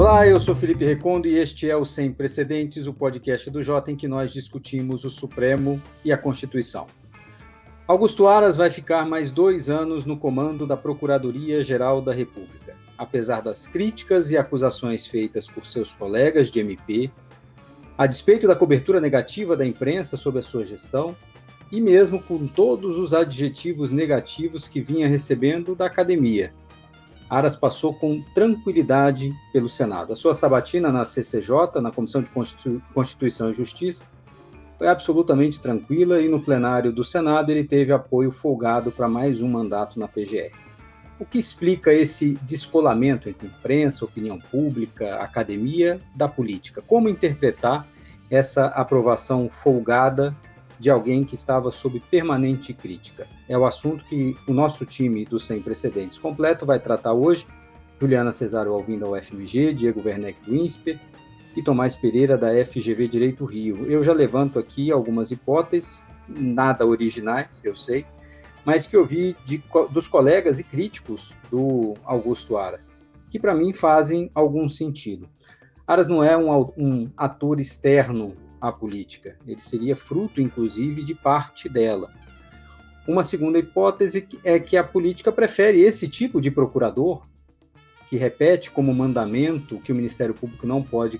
Olá, eu sou Felipe Recondo e este é o Sem Precedentes, o podcast do Jota em que nós discutimos o Supremo e a Constituição. Augusto Aras vai ficar mais 2 anos no comando da Procuradoria-Geral da República. Apesar das críticas e acusações feitas por seus colegas de MP, a despeito da cobertura negativa da imprensa sobre a sua gestão, e mesmo com todos os adjetivos negativos que vinha recebendo da academia, Aras passou com tranquilidade pelo Senado. A sua sabatina na CCJ, na Comissão de Constituição e Justiça, foi absolutamente tranquila e no plenário do Senado ele teve apoio folgado para mais um mandato na PGR. O que explica esse descolamento entre imprensa, opinião pública, academia da política? Como interpretar essa aprovação folgada de alguém que estava sob permanente crítica? É o assunto que o nosso time do Sem Precedentes completo vai tratar hoje. Juliana Cesário Alvim da UFMG, Diego Werneck do INSPER e Tomás Pereira da FGV Direito Rio. Eu já levanto aqui algumas hipóteses, nada originais, eu sei, mas que eu vi dos colegas e críticos do Augusto Aras, que para mim fazem algum sentido. Aras não é um ator externo à política, ele seria fruto, inclusive, de parte dela. Uma segunda hipótese é que a política prefere esse tipo de procurador, que repete como mandamento que o Ministério Público não pode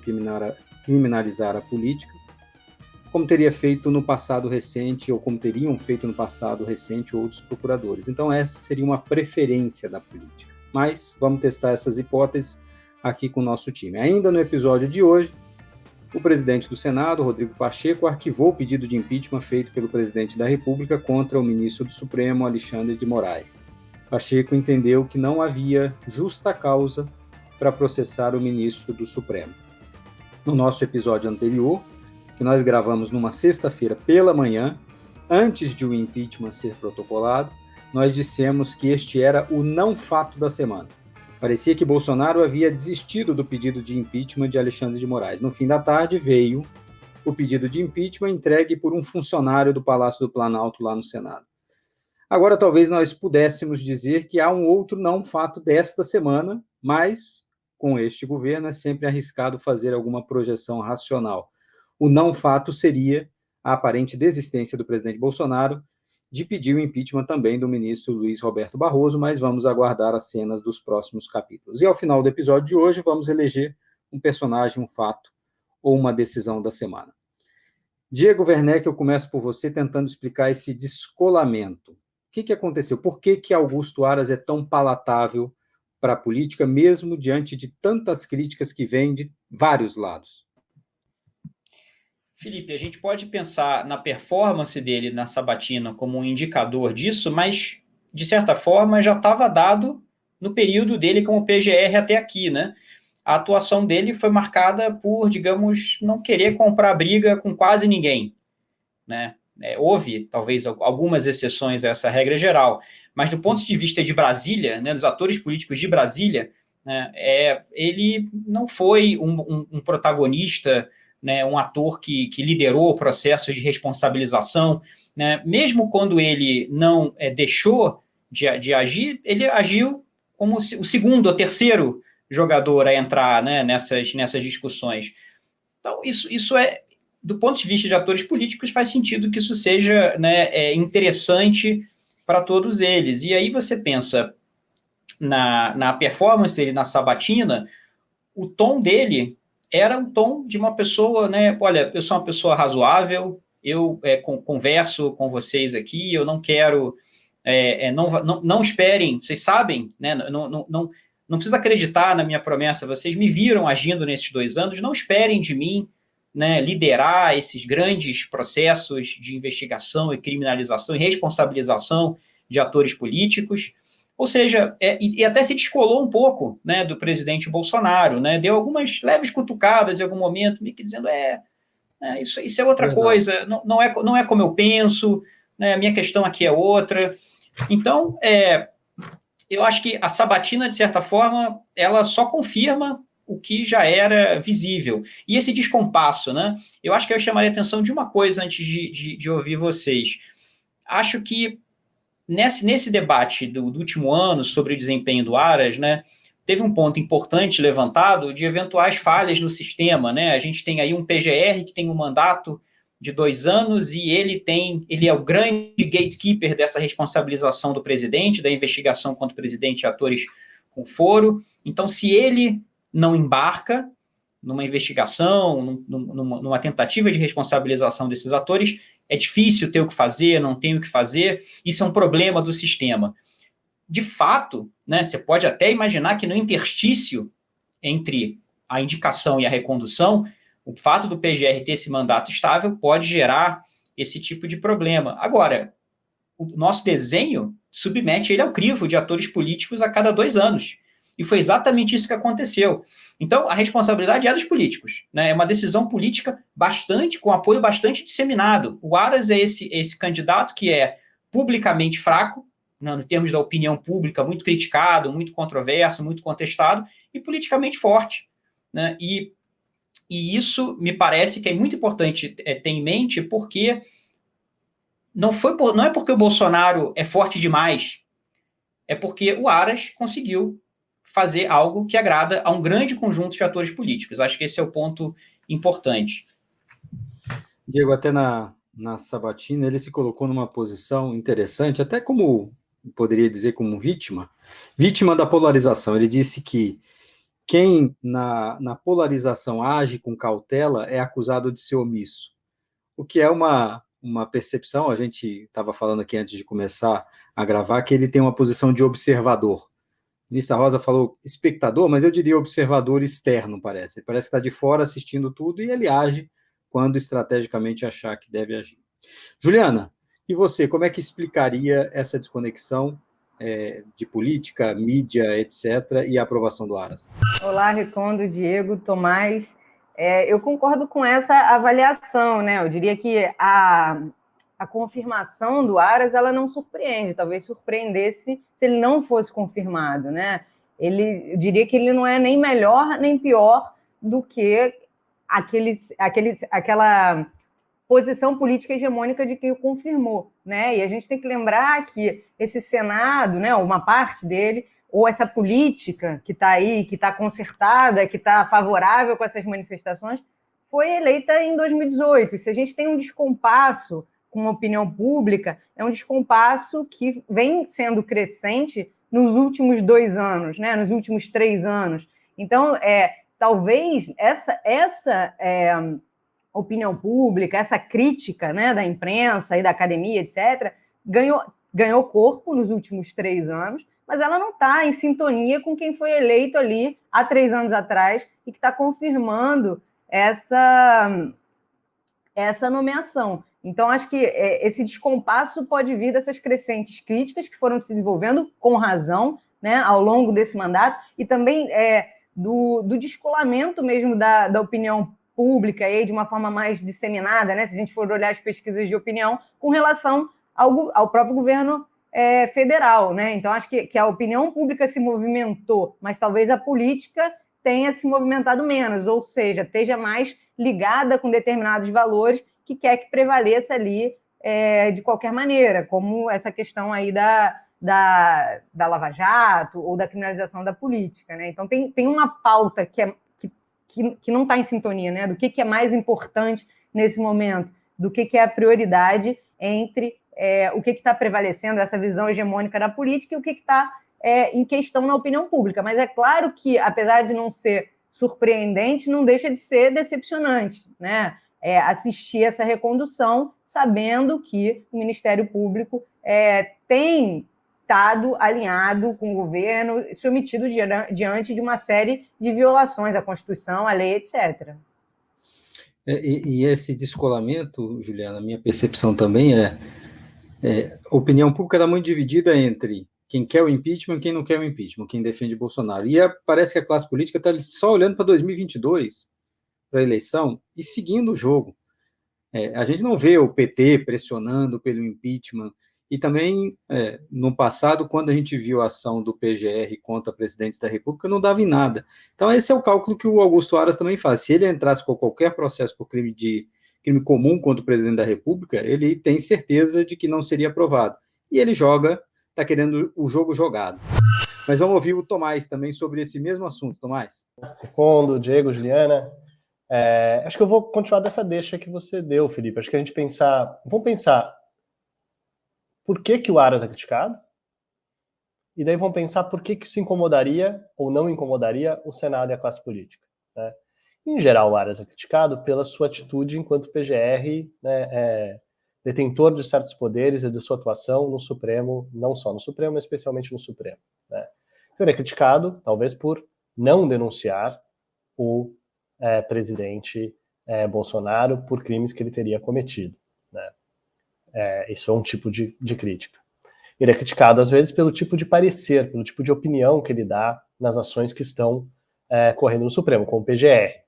criminalizar a política, como teria feito no passado recente, ou como teriam feito no passado recente outros procuradores. Então essa seria uma preferência da política. Mas vamos testar essas hipóteses aqui com o nosso time. Ainda no episódio de hoje, o presidente do Senado, Rodrigo Pacheco, arquivou o pedido de impeachment feito pelo presidente da República contra o ministro do Supremo, Alexandre de Moraes. Pacheco entendeu que não havia justa causa para processar o ministro do Supremo. No nosso episódio anterior, que nós gravamos numa sexta-feira pela manhã, antes de o impeachment ser protocolado, nós dissemos que este era o não fato da semana. Parecia que Bolsonaro havia desistido do pedido de impeachment de Alexandre de Moraes. No fim da tarde veio o pedido de impeachment entregue por um funcionário do Palácio do Planalto lá no Senado. Agora talvez nós pudéssemos dizer que há um outro não fato desta semana, mas com este governo é sempre arriscado fazer alguma projeção racional. O não fato seria a aparente desistência do presidente Bolsonaro de pedir o impeachment também do ministro Luiz Roberto Barroso, mas vamos aguardar as cenas dos próximos capítulos. E ao final do episódio de hoje, vamos eleger um personagem, um fato ou uma decisão da semana. Diego Werneck, eu começo por você tentando explicar esse descolamento. O que aconteceu? Por que Augusto Aras é tão palatável para a política, mesmo diante de tantas críticas que vêm de vários lados? Felipe, a gente pode pensar na performance dele na sabatina como um indicador disso, mas, de certa forma, já estava dado no período dele como PGR até aqui, né? A atuação dele foi marcada por, digamos, não querer comprar briga com quase ninguém, né? Houve, talvez, algumas exceções a essa regra geral, mas do ponto de vista de Brasília, né, dos atores políticos de Brasília, né, ele não foi um protagonista, né, um ator que liderou o processo de responsabilização, né, mesmo quando ele não deixou de agir, ele agiu como o segundo ou terceiro jogador a entrar, né, nessas discussões. Então, isso é, do ponto de vista de atores políticos, faz sentido que isso seja, né, interessante para todos eles. E aí você pensa na performance dele na sabatina, o tom dele era um tom de uma pessoa, né? Olha, eu sou uma pessoa razoável, eu converso com vocês aqui, eu não quero, não esperem, vocês sabem, né? Não precisa acreditar na minha promessa, vocês me viram agindo nesses 2 anos, não esperem de mim, né, liderar esses grandes processos de investigação e criminalização e responsabilização de atores políticos. Ou seja, e até se descolou um pouco, né, do presidente Bolsonaro, né, deu algumas leves cutucadas em algum momento, meio que dizendo, isso é outra coisa, não é como eu penso, né, a minha questão aqui é outra. Então, eu acho que a sabatina, de certa forma, ela só confirma o que já era visível. E esse descompasso, né, eu acho que eu chamaria a atenção de uma coisa antes de ouvir vocês. Acho que nesse debate do último ano sobre o desempenho do Aras, né, teve um ponto importante levantado de eventuais falhas no sistema, né? A gente tem aí um PGR que tem um mandato de 2 anos e ele é o grande gatekeeper dessa responsabilização do presidente, da investigação contra o presidente e atores com foro. Então, se ele não embarca numa investigação, numa tentativa de responsabilização desses atores, é difícil ter o que fazer, não tem o que fazer, isso é um problema do sistema. De fato, né, você pode até imaginar que no interstício entre a indicação e a recondução, o fato do PGR ter esse mandato estável pode gerar esse tipo de problema. Agora, o nosso desenho submete ele ao crivo de atores políticos a cada 2 anos. E foi exatamente isso que aconteceu. Então, a responsabilidade é dos políticos, né? É uma decisão política com apoio bastante disseminado. O Aras é esse candidato que é publicamente fraco, né, no termos da opinião pública, muito criticado, muito controverso, muito contestado, e politicamente forte, né? E isso me parece que é muito importante ter em mente, porque não é porque o Bolsonaro é forte demais, é porque o Aras conseguiu fazer algo que agrada a um grande conjunto de atores políticos. Acho que esse é o ponto importante. Diego, até na sabatina, ele se colocou numa posição interessante, até como, poderia dizer, como vítima da polarização. Ele disse que quem na polarização age com cautela é acusado de ser omisso, o que é uma percepção. A gente estava falando aqui antes de começar a gravar que ele tem uma posição de observador. A ministra Rosa falou espectador, mas eu diria observador externo, parece. Ele parece que está de fora assistindo tudo e ele age quando estrategicamente achar que deve agir. Juliana, e você, como é que explicaria essa desconexão de política, mídia, etc., e a aprovação do Aras? Olá, Recondo, Diego, Tomás. Eu concordo com essa avaliação, né? Eu diria que a confirmação do Aras, ela não surpreende, talvez surpreendesse se ele não fosse confirmado, né? Eu diria que ele não é nem melhor nem pior do que aquela posição política hegemônica de quem o confirmou, né? E a gente tem que lembrar que esse Senado, né, uma parte dele, ou essa política que está aí, que está consertada, que está favorável com essas manifestações, foi eleita em 2018. E se a gente tem um descompasso com a opinião pública, é um descompasso que vem sendo crescente nos últimos 2 anos, né? Nos últimos 3 anos. Então, talvez essa opinião pública, essa crítica, né, da imprensa e da academia, etc., ganhou corpo nos últimos 3 anos, mas ela não está em sintonia com quem foi eleito ali há 3 anos atrás e que está confirmando essa nomeação. Então, acho que esse descompasso pode vir dessas crescentes críticas que foram se desenvolvendo com razão, né, ao longo desse mandato, e também do descolamento mesmo da opinião pública aí, de uma forma mais disseminada, né, se a gente for olhar as pesquisas de opinião, com relação ao próprio governo federal, né? Então, acho que a opinião pública se movimentou, mas talvez a política tenha se movimentado menos, ou seja, esteja mais ligada com determinados valores que quer que prevaleça ali de qualquer maneira, como essa questão aí da Lava Jato ou da criminalização da política, né? Então, tem uma pauta que não está em sintonia, né? Do que é mais importante nesse momento, do que é a prioridade entre o que está prevalecendo, essa visão hegemônica da política, e o que está em questão na opinião pública. Mas é claro que, apesar de não ser surpreendente, não deixa de ser decepcionante, né? Assistir essa recondução, sabendo que o Ministério Público tem estado alinhado com o governo, submetido diante de uma série de violações à Constituição, à lei, etc. E esse descolamento, Juliana, a minha percepção também a opinião pública está muito dividida entre quem quer o impeachment e quem não quer o impeachment, quem defende Bolsonaro. E parece que a classe política está só olhando para 2022, para a eleição, e seguindo o jogo. A gente não vê o PT pressionando pelo impeachment, e também, no passado, quando a gente viu a ação do PGR contra presidentes da República, não dava em nada. Então, esse é o cálculo que o Augusto Aras também faz. Se ele entrasse com qualquer processo por crime comum contra o presidente da República, ele tem certeza de que não seria aprovado. E ele está querendo o jogo jogado. Mas vamos ouvir o Tomás também sobre esse mesmo assunto. Tomás. Condo, Diego, Juliana. Acho que eu vou continuar dessa deixa que você deu, Felipe. Acho que a gente vamos pensar por que o Aras é criticado, e daí vamos pensar por que isso incomodaria ou não incomodaria o Senado e a classe política. Né? Em geral, o Aras é criticado pela sua atitude enquanto PGR, né, detentor de certos poderes e de sua atuação no Supremo, não só no Supremo, mas especialmente no Supremo. Né? Então ele é criticado, talvez, por não denunciar o presidente Bolsonaro por crimes que ele teria cometido. Né? Isso é um tipo de crítica. Ele é criticado, às vezes, pelo tipo de parecer, pelo tipo de opinião que ele dá nas ações que estão correndo no Supremo, como o PGR.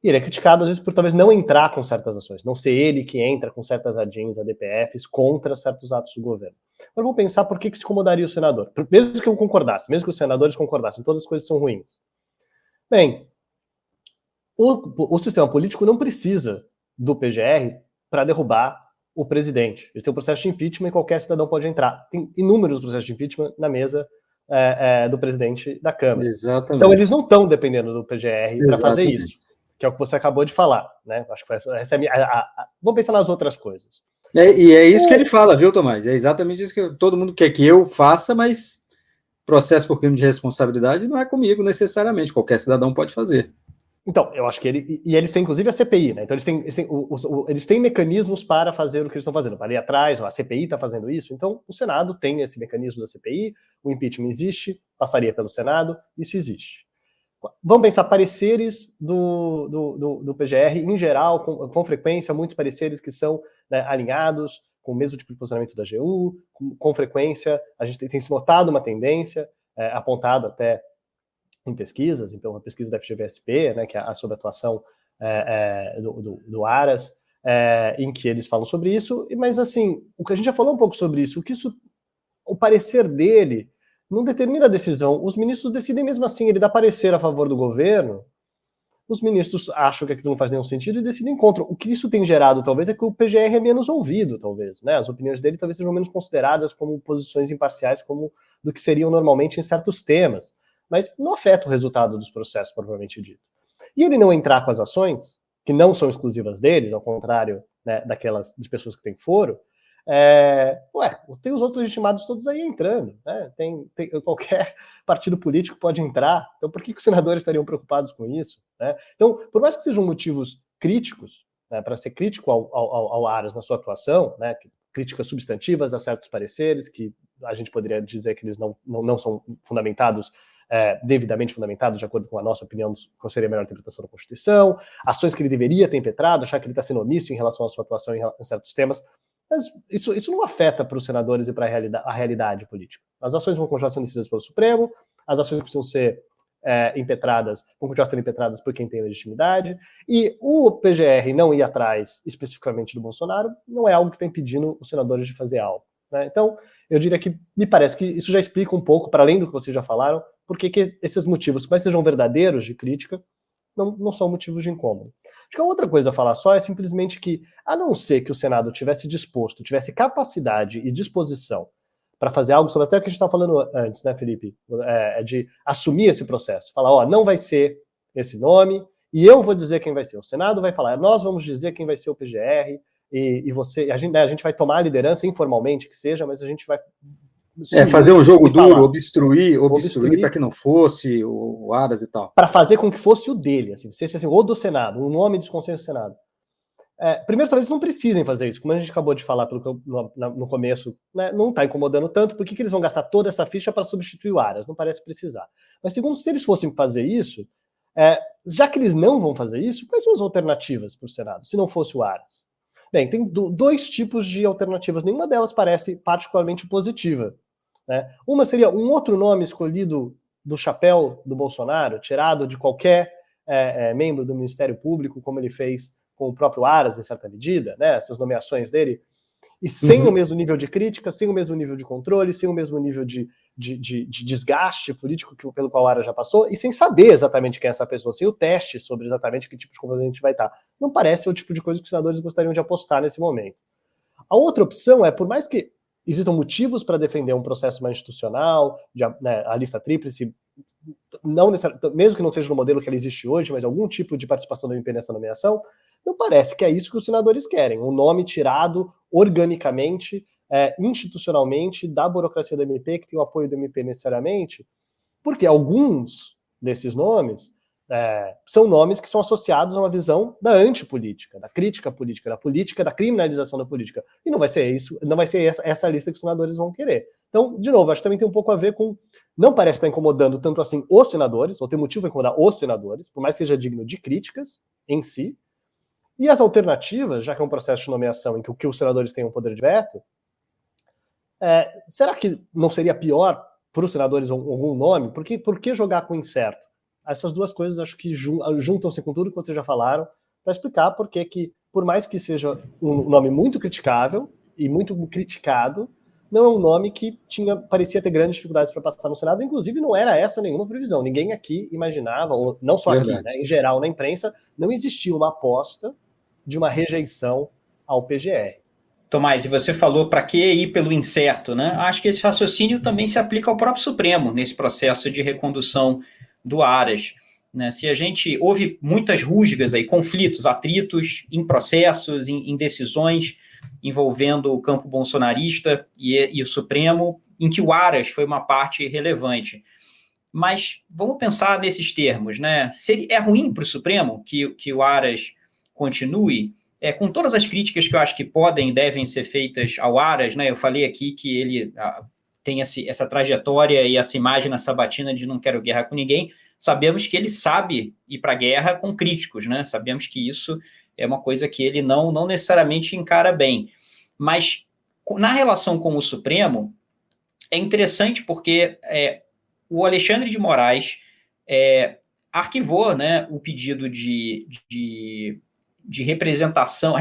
E ele é criticado, às vezes, por talvez não entrar com certas ações, não ser ele que entra com certas ADIs, ADPFs, contra certos atos do governo. Agora vamos pensar por que isso incomodaria o senador. Mesmo que eu concordasse, mesmo que os senadores concordassem, todas as coisas são ruins. Bem, o sistema político não precisa do PGR para derrubar o presidente. Ele tem um processo de impeachment e qualquer cidadão pode entrar. Tem inúmeros processos de impeachment na mesa do presidente da Câmara. Exatamente. Então eles não estão dependendo do PGR para fazer isso, que é o que você acabou de falar. Né? Acho que essa é vamos pensar nas outras coisas. E é isso que ele fala, viu, Tomás? É exatamente isso que todo mundo quer que eu faça, mas processo por crime de responsabilidade não é comigo necessariamente. Qualquer cidadão pode fazer. Então, eu acho que eles têm inclusive a CPI, né? Então eles têm mecanismos para fazer o que eles estão fazendo, para ir atrás, a CPI está fazendo isso, então o Senado tem esse mecanismo da CPI, o impeachment existe, passaria pelo Senado, isso existe. Vamos pensar pareceres do PGR, em geral, com frequência, muitos pareceres que são, né, alinhados com o mesmo tipo de posicionamento da AGU, com frequência, a gente tem se notado uma tendência, apontada até em pesquisas, então uma pesquisa da FGV-SP, né, que é sobre a atuação do Aras, em que eles falam sobre isso, mas assim, o que a gente já falou um pouco sobre isso, o parecer dele não determina a decisão, os ministros decidem mesmo assim, ele dá parecer a favor do governo, os ministros acham que aquilo não faz nenhum sentido e decidem contra. O que isso tem gerado, talvez, é que o PGR é menos ouvido, talvez, né? As opiniões dele talvez sejam menos consideradas como posições imparciais como do que seriam normalmente em certos temas, mas não afeta o resultado dos processos, propriamente dito. E ele não entrar com as ações, que não são exclusivas deles, ao contrário, né, daquelas de pessoas que têm foro, tem os outros legitimados todos aí entrando, né? Qualquer partido político pode entrar, então por que os senadores estariam preocupados com isso? Né? Então, por mais que sejam motivos críticos, né, para ser crítico ao Aras na sua atuação, né, críticas substantivas a certos pareceres, que a gente poderia dizer que eles não são fundamentados, devidamente fundamentados, de acordo com a nossa opinião, qual seria a melhor interpretação da Constituição, ações que ele deveria ter impetrado, achar que ele está sendo omisso em relação à sua atuação em certos temas. Mas isso não afeta para os senadores e para a realidade política. As ações vão continuar sendo decididas pelo Supremo, as ações precisam ser impetradas, vão continuar sendo impetradas por quem tem legitimidade, e o PGR não ir atrás especificamente do Bolsonaro não é algo que está impedindo os senadores de fazer algo. Né? Então, eu diria que me parece que isso já explica um pouco, para além do que vocês já falaram, porque que esses motivos, mas sejam verdadeiros de crítica, não são motivos de incômodo. Acho que a outra coisa a falar só é simplesmente que, a não ser que o Senado tivesse disposto, tivesse capacidade e disposição para fazer algo sobre até o que a gente estava falando antes, né, Felipe? De assumir esse processo. Falar, não vai ser esse nome, e eu vou dizer quem vai ser. O Senado vai falar, nós vamos dizer quem vai ser o PGR, e você, a gente vai tomar a liderança informalmente, que seja, mas a gente vai... fazer um jogo duro, obstruir para que não fosse o Aras e tal. Para fazer com que fosse o dele, assim, ou do Senado, um nome de consenso do Senado. Primeiro, talvez não precisem fazer isso, como a gente acabou de falar no começo, né, não está incomodando tanto, por que eles vão gastar toda essa ficha para substituir o Aras? Não parece precisar. Mas segundo, se eles fossem fazer isso, já que eles não vão fazer isso, quais são as alternativas para o Senado, se não fosse o Aras? Bem, tem dois tipos de alternativas, nenhuma delas parece particularmente positiva. Né? Uma seria um outro nome escolhido do chapéu do Bolsonaro, tirado de qualquer membro do Ministério Público, como ele fez com o próprio Aras, em certa medida, né? Essas nomeações dele, e sem o mesmo nível de crítica, sem o mesmo nível de controle, sem o mesmo nível de desgaste político pelo qual o Aras já passou, e sem saber exatamente quem é essa pessoa, sem o teste sobre exatamente que tipo de comportamento vai estar. Não parece o tipo de coisa que os senadores gostariam de apostar nesse momento. A outra opção por mais que existam motivos para defender um processo mais institucional, né, a lista tríplice, não mesmo que não seja no modelo que ela existe hoje, mas algum tipo de participação do MP nessa nomeação, não parece que é isso que os senadores querem. Um nome tirado organicamente, institucionalmente, da burocracia do MP, que tem o apoio do MP necessariamente, porque alguns desses nomes são nomes que são associados a uma visão da antipolítica, da crítica política, da criminalização da política. E não vai ser isso, não vai ser essa lista que os senadores vão querer. Então, de novo, acho que também tem um pouco a ver com... Não parece estar incomodando tanto assim os senadores, ou tem motivo para incomodar os senadores, por mais que seja digno de críticas em si. E as alternativas, já que é um processo de nomeação em que os senadores têm um poder de veto, será que não seria pior para os senadores algum nome? Por que jogar com incerto? Essas duas coisas acho que juntam-se com tudo que vocês já falaram para explicar por que, por mais que seja um nome muito criticável e muito criticado, não é um nome que parecia ter grandes dificuldades para passar no Senado, inclusive não era essa nenhuma previsão. Ninguém aqui imaginava, ou não só aqui, né, em geral na imprensa, não existia uma aposta de uma rejeição ao PGR. Tomás, e você falou para que ir pelo incerto, né? Acho que esse raciocínio também se aplica ao próprio Supremo nesse processo de recondução do Aras, né? Se a gente houve muitas rusgas aí, conflitos, atritos em processos, em decisões envolvendo o campo bolsonarista e o Supremo, em que o Aras foi uma parte relevante. Mas vamos pensar nesses termos, né? É ruim para o Supremo que o Aras continue? Com todas as críticas que eu acho que podem e devem ser feitas ao Aras, né? Eu falei aqui que ele tem essa trajetória e essa imagem na sabatina de não quero guerra com ninguém. Sabemos que ele sabe ir para a guerra com críticos, né? Sabemos que isso é uma coisa que ele não necessariamente encara bem. Mas na relação com o Supremo, é interessante porque o Alexandre de Moraes arquivou, né, o pedido de representação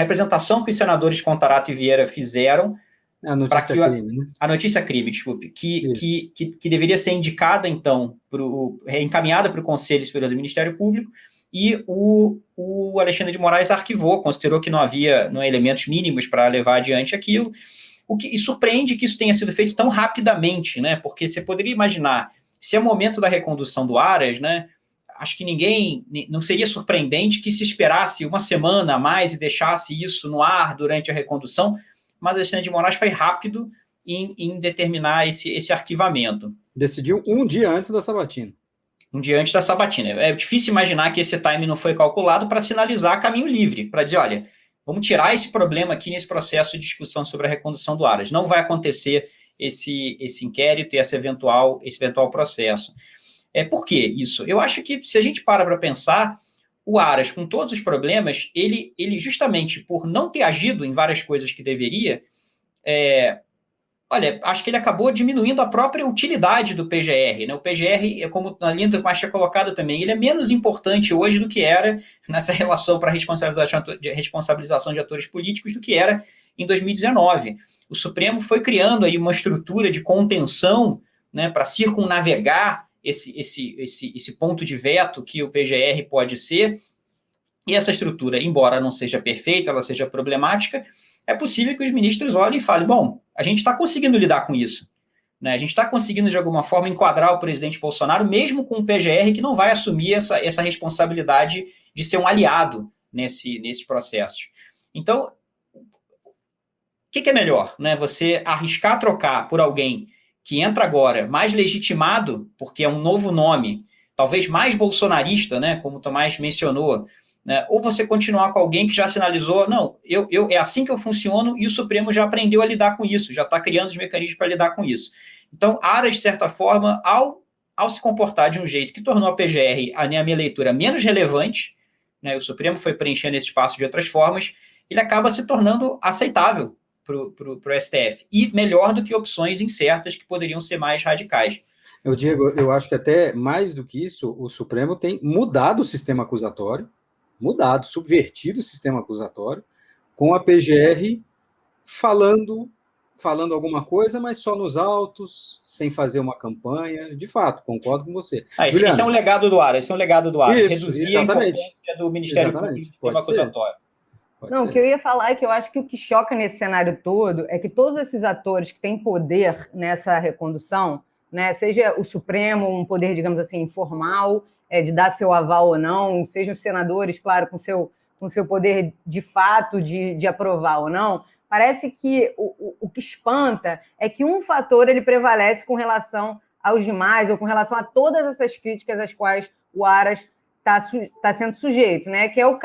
que os senadores Contarato e Vieira fizeram. A notícia crime, né? A notícia crime, desculpe, que deveria ser indicada, então, encaminhada para o Conselho Superior do Ministério Público, e o Alexandre de Moraes arquivou, considerou que não havia elementos mínimos para levar adiante aquilo, e surpreende que isso tenha sido feito tão rapidamente, né? Porque você poderia imaginar, se é o momento da recondução do Aras, né? Acho que não seria surpreendente que se esperasse uma semana a mais e deixasse isso no ar durante a recondução, mas Alexandre de Moraes foi rápido em determinar esse arquivamento. Decidiu um dia antes da sabatina. Um dia antes da sabatina. É difícil imaginar que esse time não foi calculado para sinalizar caminho livre, para dizer, olha, vamos tirar esse problema aqui nesse processo de discussão sobre a recondução do Aras. Não vai acontecer esse inquérito e esse eventual processo. Por que isso? Eu acho que, se a gente para pensar, o Aras, com todos os problemas, ele justamente por não ter agido em várias coisas que deveria, acho que ele acabou diminuindo a própria utilidade do PGR, né? O PGR, como a linha do Márcio tinha colocado também, ele é menos importante hoje do que era nessa relação para responsabilização de atores políticos do que era em 2019. O Supremo foi criando aí uma estrutura de contenção, né, para circunnavegar esse ponto de veto que o PGR pode ser, e essa estrutura, embora não seja perfeita, ela seja problemática, é possível que os ministros olhem e falem, bom, a gente está conseguindo lidar com isso, né? A gente está conseguindo, de alguma forma, enquadrar o presidente Bolsonaro, mesmo com o PGR, que não vai assumir essa responsabilidade de ser um aliado nesses processos. Então, o que é melhor, né? Você arriscar trocar por alguém que entra agora mais legitimado, porque é um novo nome, talvez mais bolsonarista, né, como o Tomás mencionou, né, ou você continuar com alguém que já sinalizou, não, é assim que eu funciono e o Supremo já aprendeu a lidar com isso, já está criando os mecanismos para lidar com isso. Então, Aras, de certa forma, ao se comportar de um jeito que tornou a PGR, a minha leitura, menos relevante, né, o Supremo foi preenchendo esse espaço de outras formas, ele acaba se tornando aceitável para o STF, e melhor do que opções incertas que poderiam ser mais radicais. Diego, eu acho que até mais do que isso, o Supremo tem mudado o sistema acusatório, subvertido o sistema acusatório, com a PGR falando alguma coisa, mas só nos autos, sem fazer uma campanha. De fato, concordo com você. Esse é um legado do Aras, Isso, reduzir exatamente. A importância do Ministério Público no sistema acusatório. Não, o que eu ia falar é que eu acho que o que choca nesse cenário todo é que todos esses atores que têm poder nessa recondução, né, seja o Supremo, um poder, digamos assim, informal, de dar seu aval ou não, sejam os senadores, claro, com seu poder de fato de aprovar ou não, parece que o que espanta é que um fator ele prevalece com relação aos demais, ou com relação a todas essas críticas às quais o Aras está sendo sujeito, né? Que é o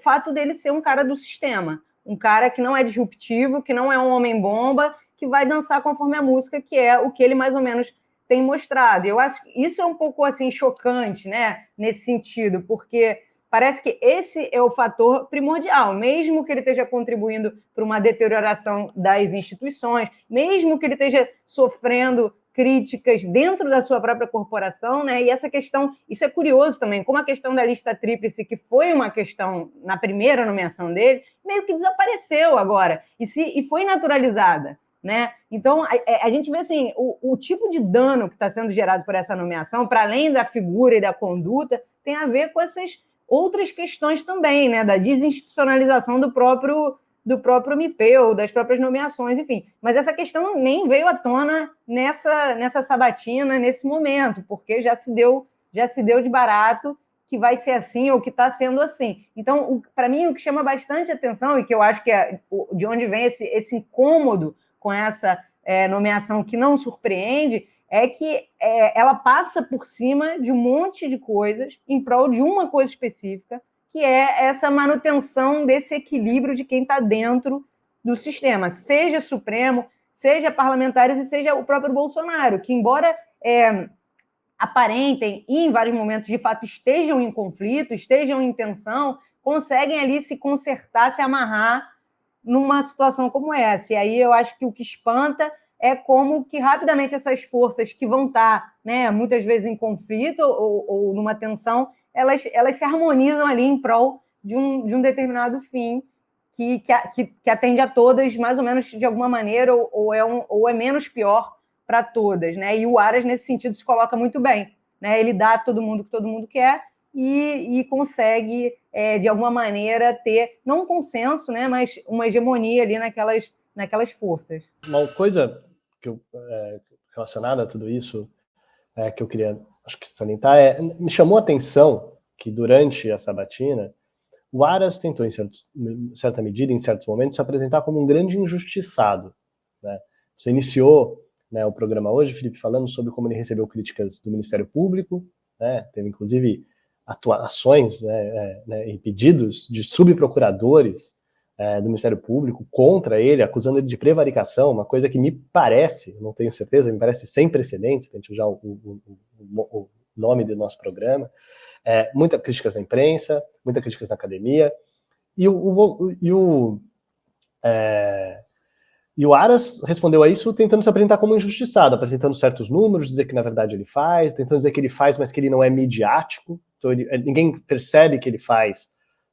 fato dele ser um cara do sistema, um cara que não é disruptivo, que não é um homem-bomba, que vai dançar conforme a música, que é o que ele mais ou menos tem mostrado. Eu acho que isso é um pouco assim chocante, né? Nesse sentido, porque parece que esse é o fator primordial, mesmo que ele esteja contribuindo para uma deterioração das instituições, mesmo que ele esteja sofrendo críticas dentro da sua própria corporação, né? E essa questão, isso é curioso também, como a questão da lista tríplice, que foi uma questão na primeira nomeação dele, meio que desapareceu agora e foi naturalizada, né? Então a gente vê assim o tipo de dano que está sendo gerado por essa nomeação, para além da figura e da conduta, tem a ver com essas outras questões também, né? Da desinstitucionalização do próprio MP, ou das próprias nomeações, enfim. Mas essa questão nem veio à tona nessa sabatina, nesse momento, porque já se deu de barato que vai ser assim ou que está sendo assim. Então, para mim, o que chama bastante atenção, e que eu acho que é de onde vem esse incômodo com essa nomeação que não surpreende, é que ela passa por cima de um monte de coisas em prol de uma coisa específica, que é essa manutenção desse equilíbrio de quem está dentro do sistema, seja Supremo, seja parlamentares e seja o próprio Bolsonaro, que embora aparentem e em vários momentos de fato estejam em conflito, estejam em tensão, conseguem ali se consertar, se amarrar numa situação como essa. E aí eu acho que o que espanta é como que rapidamente essas forças que vão estar, né, muitas vezes em conflito ou numa tensão, elas se harmonizam ali em prol de um determinado fim que atende a todas mais ou menos de alguma maneira, ou é menos pior para todas, né? E o Aras, nesse sentido, se coloca muito bem, né? Ele dá a todo mundo o que todo mundo quer e consegue, de alguma maneira, ter, não um consenso, né, mas uma hegemonia ali naquelas forças. Uma coisa relacionada a tudo isso que eu queria, acho que salientar, me chamou a atenção que durante a sabatina o Aras tentou, em certa medida, em certos momentos, se apresentar como um grande injustiçado, né? Você iniciou, né, o programa hoje, Felipe, falando sobre como ele recebeu críticas do Ministério Público, né? Teve inclusive ações, e pedidos de subprocuradores do Ministério Público contra ele, acusando ele de prevaricação, uma coisa que me parece, não tenho certeza, me parece sem precedentes, para a gente usar o nome do nosso programa, muitas críticas na imprensa, muitas críticas na academia, e o Aras respondeu a isso tentando se apresentar como injustiçado, apresentando certos números, dizer que na verdade ele faz, tentando dizer que ele faz, mas que ele não é midiático, então ninguém percebe que ele faz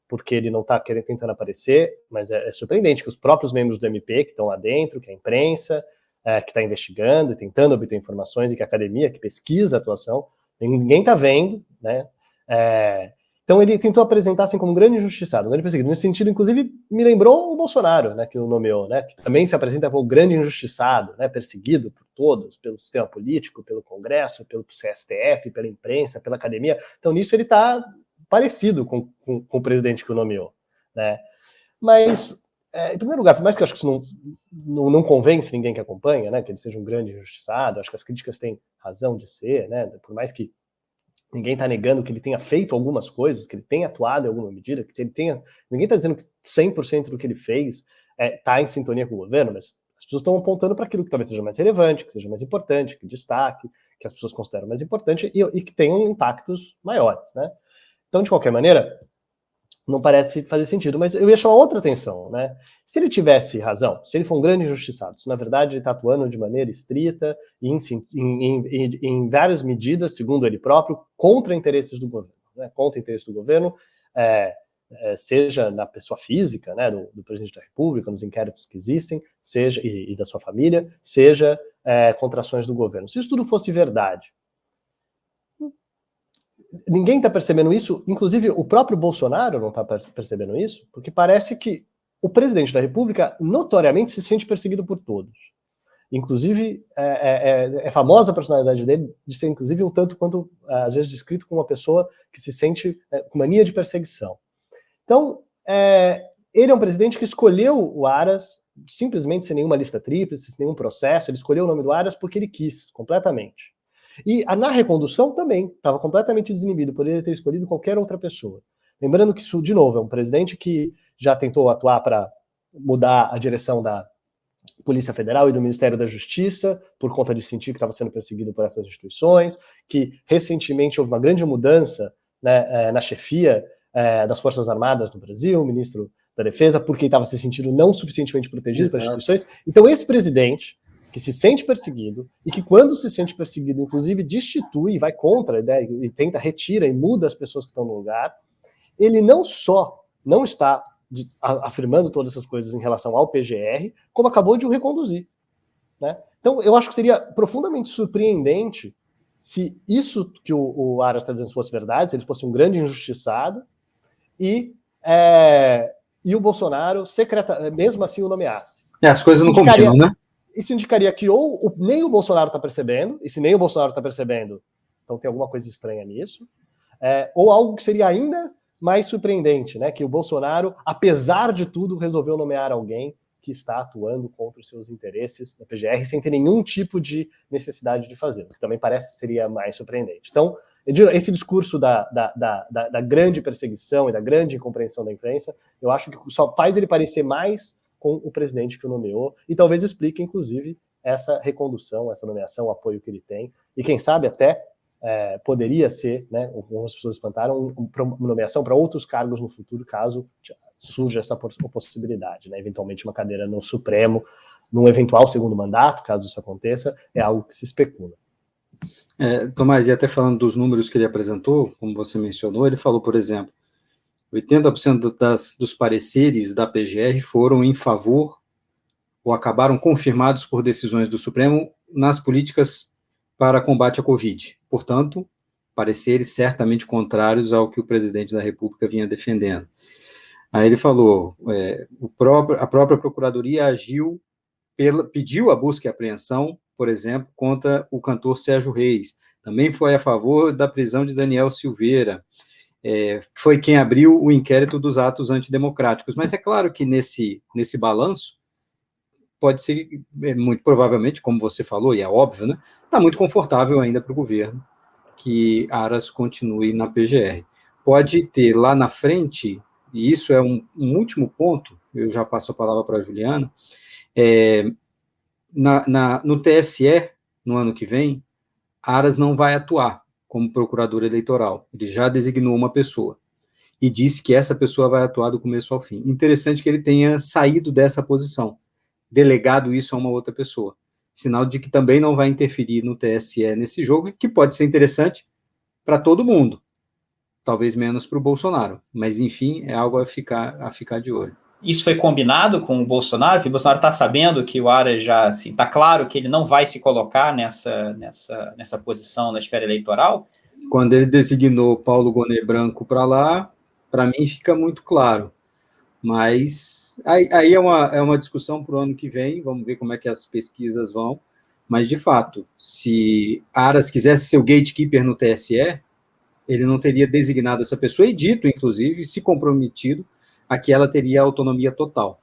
porque ele não está tentando aparecer, mas é surpreendente que os próprios membros do MP que estão lá dentro, que a imprensa, que está investigando e tentando obter informações, e que a academia, que pesquisa a atuação, ninguém está vendo, né? Então ele tentou apresentar assim como um grande injustiçado, um grande perseguido. Nesse sentido, inclusive, me lembrou o Bolsonaro, né, que o nomeou, né, que também se apresenta como um grande injustiçado, né, perseguido por todos, pelo sistema político, pelo Congresso, pelo STF, pela imprensa, pela academia. Então nisso ele está parecido com o presidente que o nomeou, né? Mas, em primeiro lugar, por mais que eu acho que isso não convence ninguém que acompanha, né, que ele seja um grande injustiçado, acho que as críticas têm razão de ser, né, por mais que ninguém está negando que ele tenha feito algumas coisas, que ele tenha atuado em alguma medida, que ele tenha... Ninguém está dizendo que 100% do que ele fez está em sintonia com o governo, mas as pessoas estão apontando para aquilo que talvez seja mais relevante, que seja mais importante, que destaque, que as pessoas consideram mais importante e que tenham impactos maiores, né? Então, de qualquer maneira, não parece fazer sentido, mas eu ia chamar outra atenção, né? Se ele tivesse razão, se ele for um grande injustiçado, se na verdade ele está atuando de maneira estrita e em várias medidas, segundo ele próprio, contra interesses do governo, né? Contra interesses do governo, seja na pessoa física, né, do presidente da República, nos inquéritos que existem, seja e da sua família, seja contra ações do governo. Se isso tudo fosse verdade, ninguém está percebendo isso, inclusive o próprio Bolsonaro não está percebendo isso, porque parece que o presidente da República notoriamente se sente perseguido por todos. Inclusive, é famosa a personalidade dele de ser, inclusive, um tanto quanto, às vezes, descrito como uma pessoa que se sente com mania de perseguição. Então, ele é um presidente que escolheu o Aras simplesmente sem nenhuma lista tríplice, sem nenhum processo. Ele escolheu o nome do Aras porque ele quis, completamente. E na recondução também estava completamente desinibido, poderia ter escolhido qualquer outra pessoa. Lembrando que isso, de novo, é um presidente que já tentou atuar para mudar a direção da Polícia Federal e do Ministério da Justiça, por conta de sentir que estava sendo perseguido por essas instituições, que recentemente houve uma grande mudança, né, na chefia das Forças Armadas do Brasil, o ministro da Defesa, porque estava se sentindo não suficientemente protegido pelas instituições. Então esse presidente, que se sente perseguido, e que quando se sente perseguido, inclusive destitui, vai contra, né, e tenta, retira e muda as pessoas que estão no lugar, ele não só não está afirmando todas essas coisas em relação ao PGR, como acabou de o reconduzir, né? Então, eu acho que seria profundamente surpreendente se isso que o Aras está dizendo fosse verdade, se ele fosse um grande injustiçado, e o Bolsonaro, mesmo assim, o nomeasse. As coisas não combinam, né? Isso indicaria que nem o Bolsonaro está percebendo, e se nem o Bolsonaro está percebendo, então tem alguma coisa estranha nisso, ou algo que seria ainda mais surpreendente, né? Que o Bolsonaro, apesar de tudo, resolveu nomear alguém que está atuando contra os seus interesses da PGR sem ter nenhum tipo de necessidade de fazê-lo, que também seria mais surpreendente. Então, esse discurso da grande perseguição e da grande incompreensão da imprensa, eu acho que só faz ele parecer mais com o presidente que o nomeou, e talvez explique, inclusive, essa recondução, essa nomeação, o apoio que ele tem, e quem sabe até poderia ser, né, como as pessoas espantaram, uma nomeação para outros cargos no futuro, caso surja essa possibilidade, né, eventualmente uma cadeira no Supremo, num eventual segundo mandato, caso isso aconteça, é algo que se especula. Tomás, e até falando dos números que ele apresentou, como você mencionou, ele falou, por exemplo, 80% dos pareceres da PGR foram em favor ou acabaram confirmados por decisões do Supremo nas políticas para combate à Covid. Portanto, pareceres certamente contrários ao que o presidente da República vinha defendendo. Aí ele falou, a própria Procuradoria pediu a busca e apreensão, por exemplo, contra o cantor Sérgio Reis. Também foi a favor da prisão de Daniel Silveira, foi quem abriu o inquérito dos atos antidemocráticos. Mas é claro que nesse balanço, pode ser, muito provavelmente, como você falou, e é óbvio, né, está muito confortável ainda para o governo que Aras continue na PGR. Pode ter lá na frente, e isso é um último ponto, eu já passo a palavra para a Juliana, no TSE, no ano que vem, Aras não vai atuar como procurador eleitoral, ele já designou uma pessoa, e disse que essa pessoa vai atuar do começo ao fim. Interessante que ele tenha saído dessa posição, delegado isso a uma outra pessoa. Sinal de que também não vai interferir no TSE nesse jogo, que pode ser interessante para todo mundo. Talvez menos para o Bolsonaro. Mas, enfim, é algo a ficar de olho. Isso foi combinado com o Bolsonaro? Que o Bolsonaro está sabendo que o Aras já... Está assim, claro que ele não vai se colocar nessa posição na esfera eleitoral? Quando ele designou Paulo Gonet Branco para lá, para mim fica muito claro. Mas aí é uma discussão para o ano que vem, vamos ver como é que as pesquisas vão, mas de fato, se Aras quisesse ser o gatekeeper no TSE, ele não teria designado essa pessoa e dito, inclusive, se comprometido a que ela teria autonomia total.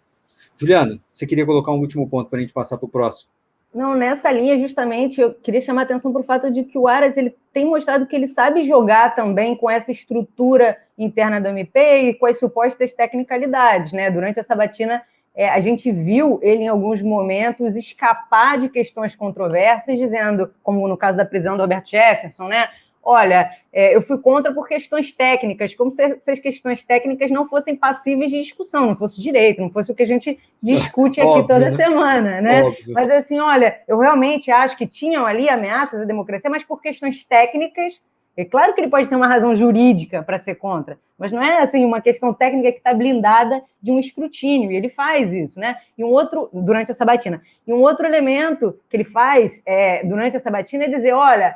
Juliana, você queria colocar um último ponto para a gente passar para o próximo? Não, nessa linha, justamente, eu queria chamar a atenção para o fato de que o Aras ele tem mostrado que ele sabe jogar também com essa estrutura interna do MP e com as supostas tecnicalidades, né? Durante a sabatina, a gente viu ele, em alguns momentos, escapar de questões controversas, dizendo, como no caso da prisão do Roberto Jefferson, né? Olha, eu fui contra por questões técnicas, como se as questões técnicas não fossem passíveis de discussão, não fosse direito, não fosse o que a gente discute aqui óbvio, toda semana, né? Óbvio. Mas assim, olha, eu realmente acho que tinham ali ameaças à democracia, mas por questões técnicas. É claro que ele pode ter uma razão jurídica para ser contra, mas não é assim uma questão técnica que está blindada de um escrutínio, e ele faz isso, né? E durante a sabatina. E um outro elemento que ele faz durante a sabatina é dizer, olha,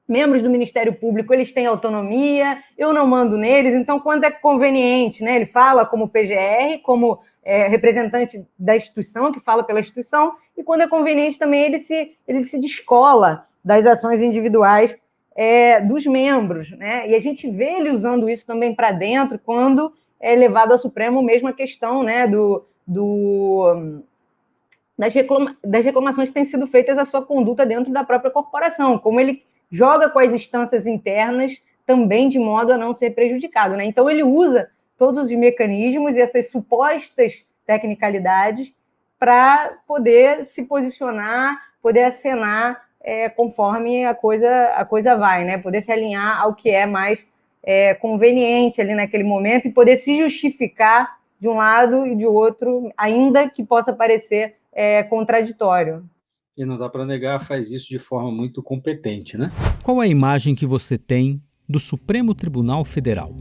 membros do Ministério Público, eles têm autonomia, eu não mando neles, então quando é conveniente, né, ele fala como PGR, como representante da instituição, que fala pela instituição, e quando é conveniente também ele se descola das ações individuais dos membros, né? E a gente vê ele usando isso também para dentro, quando é levado ao Supremo mesmo a questão, né, das reclamações que têm sido feitas à sua conduta dentro da própria corporação, como ele joga com as instâncias internas também de modo a não ser prejudicado, né? Então ele usa todos os mecanismos e essas supostas tecnicalidades para poder se posicionar, poder acenar conforme a coisa vai, né? Poder se alinhar ao que é mais conveniente ali naquele momento e poder se justificar de um lado e de outro, ainda que possa parecer contraditório. E não dá para negar, faz isso de forma muito competente, né? Qual a imagem que você tem do Supremo Tribunal Federal?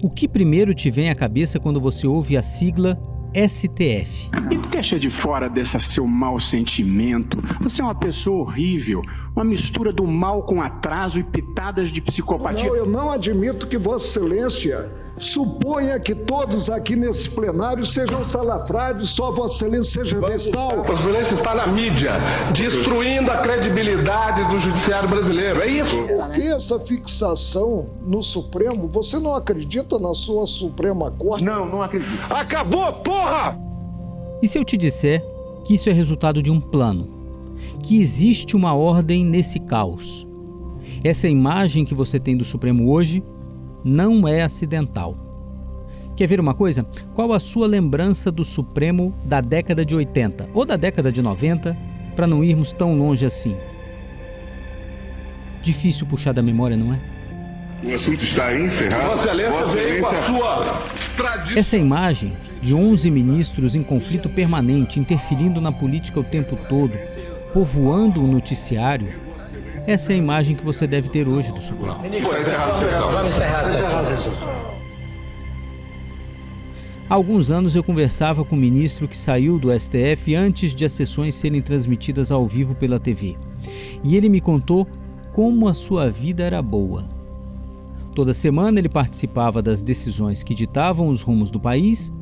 O que primeiro te vem à cabeça quando você ouve a sigla STF? E deixa de fora desse seu mau sentimento. Você é uma pessoa horrível, uma mistura do mal com atraso e pitadas de psicopatia. Não, eu não admito que Vossa Excelência suponha que todos aqui nesse plenário sejam salafrários, só Vossa Excelência seja vestal. Vossa Excelência está na mídia, destruindo a credibilidade do judiciário brasileiro, é isso? Por que essa fixação no Supremo? Você não acredita na sua Suprema Corte? Não acredito. Acabou, porra! E se eu te disser que isso é resultado de um plano? Que existe uma ordem nesse caos? Essa imagem que você tem do Supremo hoje não é acidental. Quer ver uma coisa? Qual a sua lembrança do Supremo da década de 80 ou da década de 90, para não irmos tão longe assim? Difícil puxar da memória, não é? O assunto está encerrado. Vossa Excelência veio com a sua tradição. Essa imagem de 11 ministros em conflito permanente, interferindo na política o tempo todo, povoando o noticiário, essa é a imagem que você deve ter hoje do Supremo. Vamos encerrar a sessão. Há alguns anos eu conversava com um ministro que saiu do STF antes de as sessões serem transmitidas ao vivo pela TV. E ele me contou como a sua vida era boa. Toda semana ele participava das decisões que ditavam os rumos do país,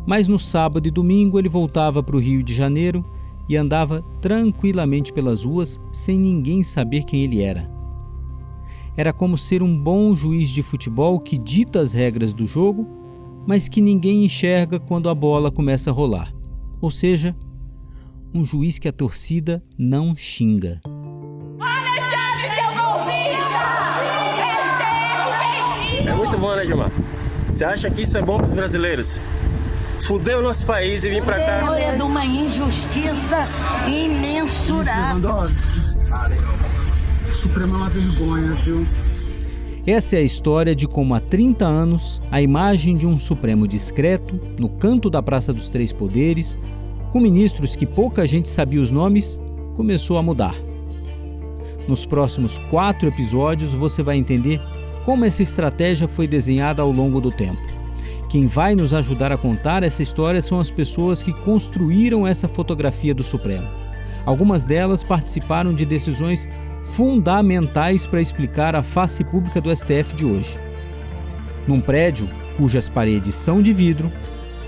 mas no sábado e domingo ele voltava para o Rio de Janeiro e andava tranquilamente pelas ruas sem ninguém saber quem ele era. Era como ser um bom juiz de futebol que dita as regras do jogo, mas que ninguém enxerga quando a bola começa a rolar. Ou seja, um juiz que a torcida não xinga. Alexandre, seu golpista! É muito bom, né, Gilmar? Você acha que isso é bom para os brasileiros? Fudeu o nosso país e vir pra cá. É de uma injustiça imensurável. O Supremo é uma vergonha, viu? Essa é a história de como há 30 anos a imagem de um Supremo discreto, no canto da Praça dos Três Poderes, com ministros que pouca gente sabia os nomes, começou a mudar. Nos próximos 4 episódios você vai entender como essa estratégia foi desenhada ao longo do tempo. Quem vai nos ajudar a contar essa história são as pessoas que construíram essa fotografia do Supremo. Algumas delas participaram de decisões fundamentais para explicar a face pública do STF de hoje. Num prédio cujas paredes são de vidro,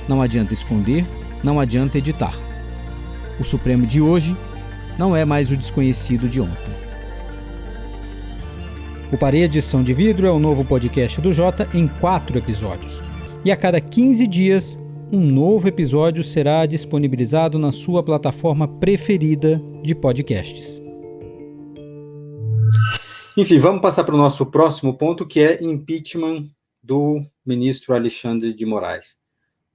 não adianta esconder, não adianta editar. O Supremo de hoje não é mais o desconhecido de ontem. O Paredes São de Vidro é o novo podcast do Jota em 4 episódios. E a cada 15 dias, um novo episódio será disponibilizado na sua plataforma preferida de podcasts. Enfim, vamos passar para o nosso próximo ponto, que é impeachment do ministro Alexandre de Moraes.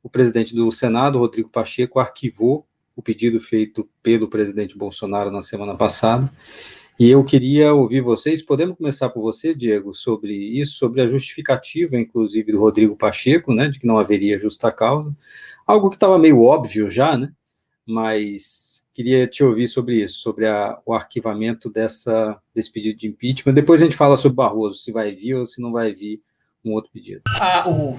O presidente do Senado, Rodrigo Pacheco, arquivou o pedido feito pelo presidente Bolsonaro na semana passada. E eu queria ouvir vocês. Podemos começar por você, Diego, sobre isso, sobre a justificativa, inclusive, do Rodrigo Pacheco, né, de que não haveria justa causa. Algo que estava meio óbvio já, né, mas queria te ouvir sobre isso, sobre o arquivamento desse pedido de impeachment. Depois a gente fala sobre Barroso, se vai vir ou se não vai vir um outro pedido.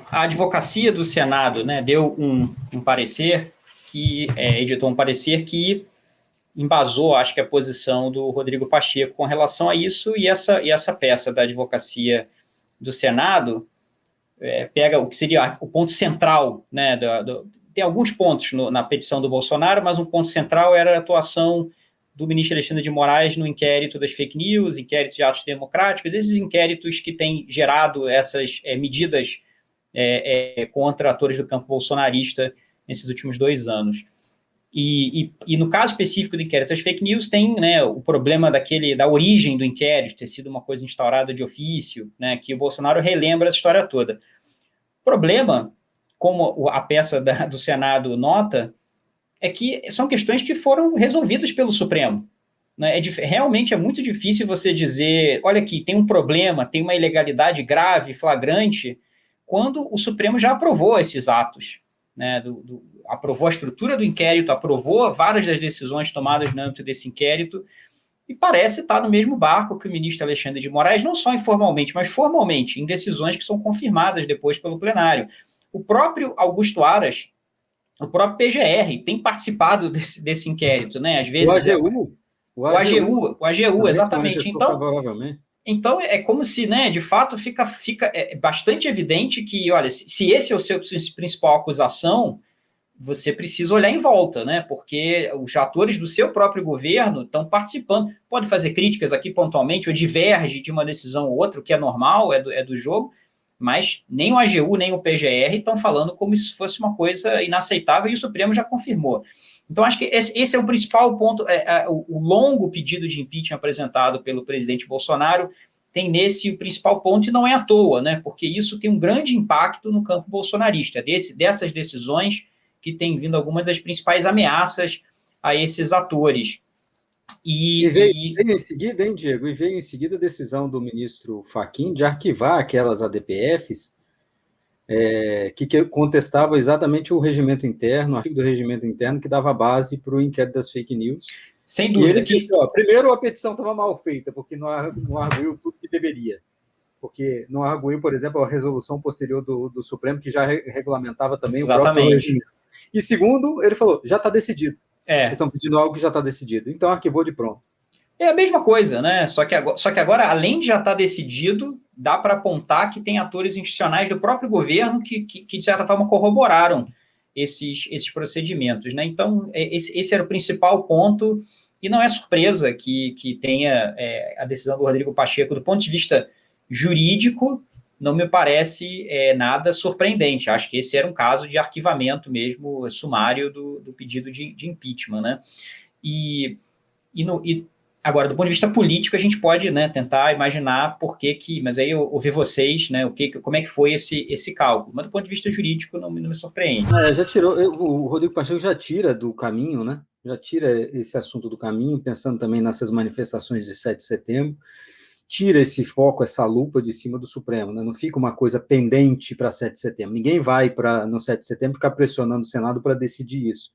A advocacia do Senado, né, deu um parecer, editou um parecer que embasou, acho que, a posição do Rodrigo Pacheco com relação a isso, e essa peça da advocacia do Senado pega o que seria o ponto central, né, tem alguns pontos na petição do Bolsonaro, mas um ponto central era a atuação do ministro Alexandre de Moraes no inquérito das fake news, inquérito de atos democráticos, esses inquéritos que têm gerado essas medidas contra atores do campo bolsonarista nesses últimos 2 anos. E no caso específico do inquérito das fake news, tem, né, o problema da origem do inquérito, ter sido uma coisa instaurada de ofício, né, que o Bolsonaro relembra essa história toda. O problema, como a peça do Senado nota, é que são questões que foram resolvidas pelo Supremo. Né? Realmente é muito difícil você dizer, olha aqui, tem um problema, tem uma ilegalidade grave, flagrante, quando o Supremo já aprovou esses atos. Né, aprovou a estrutura do inquérito, aprovou várias das decisões tomadas no âmbito desse inquérito, e parece estar no mesmo barco que o ministro Alexandre de Moraes, não só informalmente, mas formalmente, em decisões que são confirmadas depois pelo plenário. O próprio Augusto Aras, o próprio PGR, tem participado desse inquérito, né? Às vezes o AGU, exatamente. Então, é como se, né, de fato, fica bastante evidente que, olha, se esse é o seu principal acusação, você precisa olhar em volta, né, porque os atores do seu próprio governo estão participando. Pode fazer críticas aqui pontualmente, ou diverge de uma decisão ou outra, o que é normal, é do jogo, mas nem o AGU, nem o PGR estão falando como se fosse uma coisa inaceitável, e o Supremo já confirmou. Então, acho que esse é o principal ponto. O longo pedido de impeachment apresentado pelo presidente Bolsonaro tem nesse o principal ponto, e não é à toa, né? Porque isso tem um grande impacto no campo bolsonarista, dessas decisões que tem vindo algumas das principais ameaças a esses atores. E veio em seguida, hein, Diego? E veio em seguida a decisão do ministro Fachin de arquivar aquelas ADPFs que contestavam exatamente o regimento interno, o artigo do regimento interno que dava base para o inquérito das fake news. Sem dúvida. Disse, primeiro, a petição estava mal feita, porque não arguiu tudo que deveria. Porque não arguiu, por exemplo, a resolução posterior do Supremo, que já regulamentava também o próprio regimento. E segundo, ele falou, já está decidido. Vocês estão pedindo algo que já está decidido. Então, arquivou de pronto. É a mesma coisa, né? Só que agora, além de já estar decidido, dá para apontar que tem atores institucionais do próprio governo que de certa forma, corroboraram esses procedimentos, né? Então, esse era o principal ponto, e não é surpresa que tenha a decisão do Rodrigo Pacheco, do ponto de vista jurídico, não me parece nada surpreendente. Acho que esse era um caso de arquivamento mesmo, sumário do pedido de impeachment, né? Agora, do ponto de vista político, a gente pode, né, tentar imaginar por que... Mas aí eu ouvi vocês, né, como é que foi esse cálculo. Mas do ponto de vista jurídico, não me surpreende. Já tirou, o Rodrigo Pacheco já tira do caminho, né? Já tira esse assunto do caminho, pensando também nessas manifestações de 7 de setembro. Tira esse foco, essa lupa de cima do Supremo, né? Não fica uma coisa pendente para 7 de setembro. Ninguém vai no 7 de setembro ficar pressionando o Senado para decidir isso.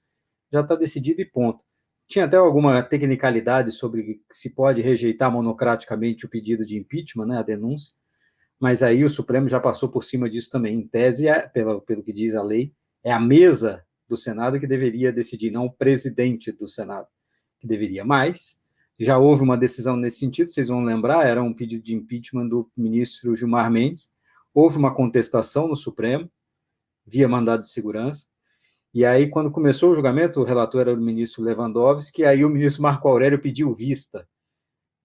Já está decidido e ponto. Tinha até alguma tecnicalidade sobre se pode rejeitar monocraticamente o pedido de impeachment, né, a denúncia, mas aí o Supremo já passou por cima disso também. Em tese, pelo que diz a lei, é a mesa do Senado que deveria decidir, não o presidente do Senado que deveria. Mas já houve uma decisão nesse sentido, vocês vão lembrar, era um pedido de impeachment do ministro Gilmar Mendes, houve uma contestação no Supremo, via mandado de segurança, e aí, quando começou o julgamento, o relator era o ministro Lewandowski, e aí o ministro Marco Aurélio pediu vista.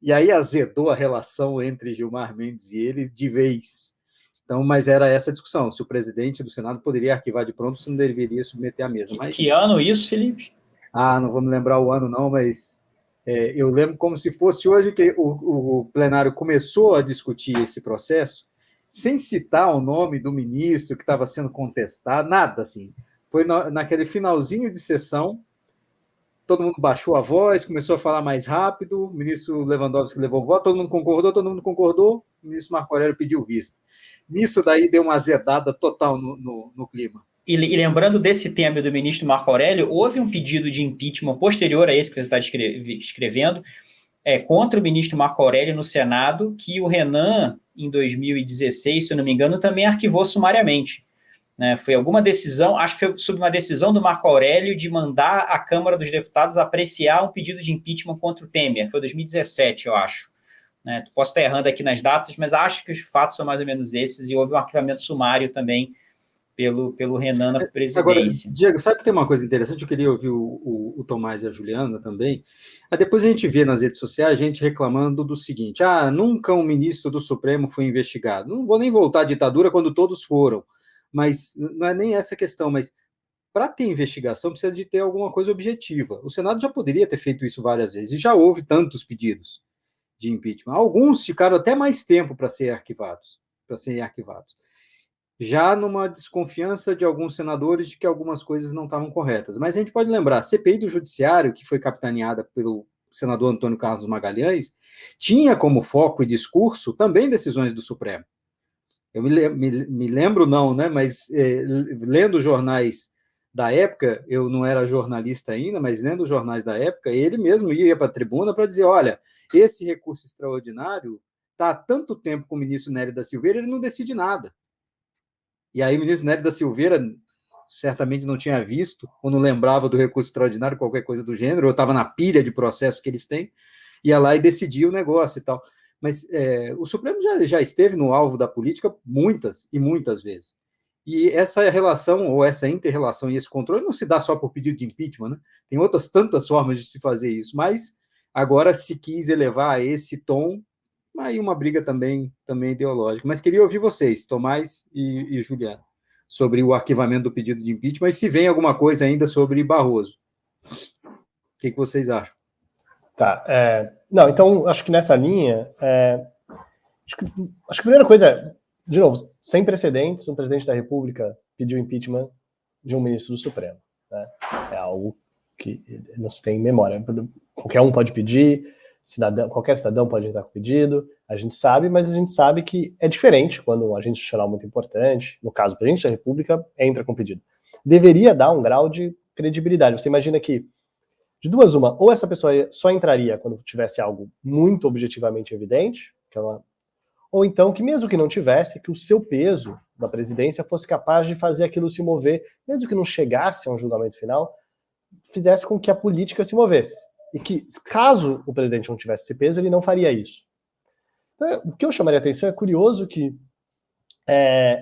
E aí azedou a relação entre Gilmar Mendes e ele de vez. Então, mas era essa a discussão, se o presidente do Senado poderia arquivar de pronto, se não deveria submeter à mesa. Mas... Que ano isso, Felipe? Não vou me lembrar o ano não, mas eu lembro como se fosse hoje que o plenário começou a discutir esse processo, sem citar o nome do ministro que estava sendo contestado, nada assim. Foi naquele finalzinho de sessão, todo mundo baixou a voz, começou a falar mais rápido, o ministro Lewandowski levou o voto, todo mundo concordou, o ministro Marco Aurélio pediu vista. Nisso daí deu uma azedada total no clima. E lembrando desse tema do ministro Marco Aurélio, houve um pedido de impeachment posterior a esse que você está escrevendo, contra o ministro Marco Aurélio no Senado, que o Renan, em 2016, se eu não me engano, também arquivou sumariamente. né? Foi alguma decisão, acho que foi sob uma decisão do Marco Aurélio de mandar a Câmara dos Deputados apreciar um pedido de impeachment contra o Temer. Foi 2017, eu acho. Né? Posso estar errando aqui nas datas, mas acho que os fatos são mais ou menos esses, e houve um arquivamento sumário também pelo Renan na presidência. Agora, Diego, sabe que tem uma coisa interessante? Eu queria ouvir o Tomás e a Juliana também. Depois a gente vê nas redes sociais gente reclamando do seguinte: nunca um ministro do Supremo foi investigado. Não vou nem voltar à ditadura quando todos foram, mas não é nem essa questão, mas para ter investigação precisa de ter alguma coisa objetiva. O Senado já poderia ter feito isso várias vezes, e já houve tantos pedidos de impeachment. Alguns ficaram até mais tempo para serem arquivados. Já numa desconfiança de alguns senadores de que algumas coisas não estavam corretas. Mas a gente pode lembrar, a CPI do Judiciário, que foi capitaneada pelo senador Antônio Carlos Magalhães, tinha como foco e discurso também decisões do Supremo. Eu me lembro não, né, mas lendo jornais da época, eu não era jornalista ainda, mas lendo os jornais da época, ele mesmo ia para a tribuna para dizer, olha, esse recurso extraordinário está há tanto tempo com o ministro Nery da Silveira, ele não decide nada. E aí o ministro Nery da Silveira certamente não tinha visto, ou não lembrava do recurso extraordinário, qualquer coisa do gênero, ou estava na pilha de processo que eles têm, ia lá e decidia o negócio e tal. Mas o Supremo já esteve no alvo da política muitas e muitas vezes. E essa relação, ou essa inter-relação e esse controle não se dá só por pedido de impeachment, né? Tem outras tantas formas de se fazer isso, mas agora se quis elevar a esse tom, aí uma briga também ideológica. Mas queria ouvir vocês, Tomás e Juliana, sobre o arquivamento do pedido de impeachment, e se vem alguma coisa ainda sobre Barroso. O que vocês acham? Tá. Não, então, acho que nessa linha, acho que a primeira coisa de novo, sem precedentes, um presidente da República pediu impeachment de um ministro do Supremo. Né? É algo que não se tem memória. Qualquer um pode pedir, qualquer cidadão pode entrar com pedido, a gente sabe, mas a gente sabe que é diferente quando um agente institucional muito importante, no caso o presidente da República, entra com pedido. Deveria dar um grau de credibilidade. Você imagina que, de duas uma, ou essa pessoa só entraria quando tivesse algo muito objetivamente evidente, ou então que mesmo que não tivesse, que o seu peso da presidência fosse capaz de fazer aquilo se mover, mesmo que não chegasse a um julgamento final, fizesse com que a política se movesse. E que, caso o presidente não tivesse esse peso, ele não faria isso. Então, o que eu chamaria a atenção é curioso que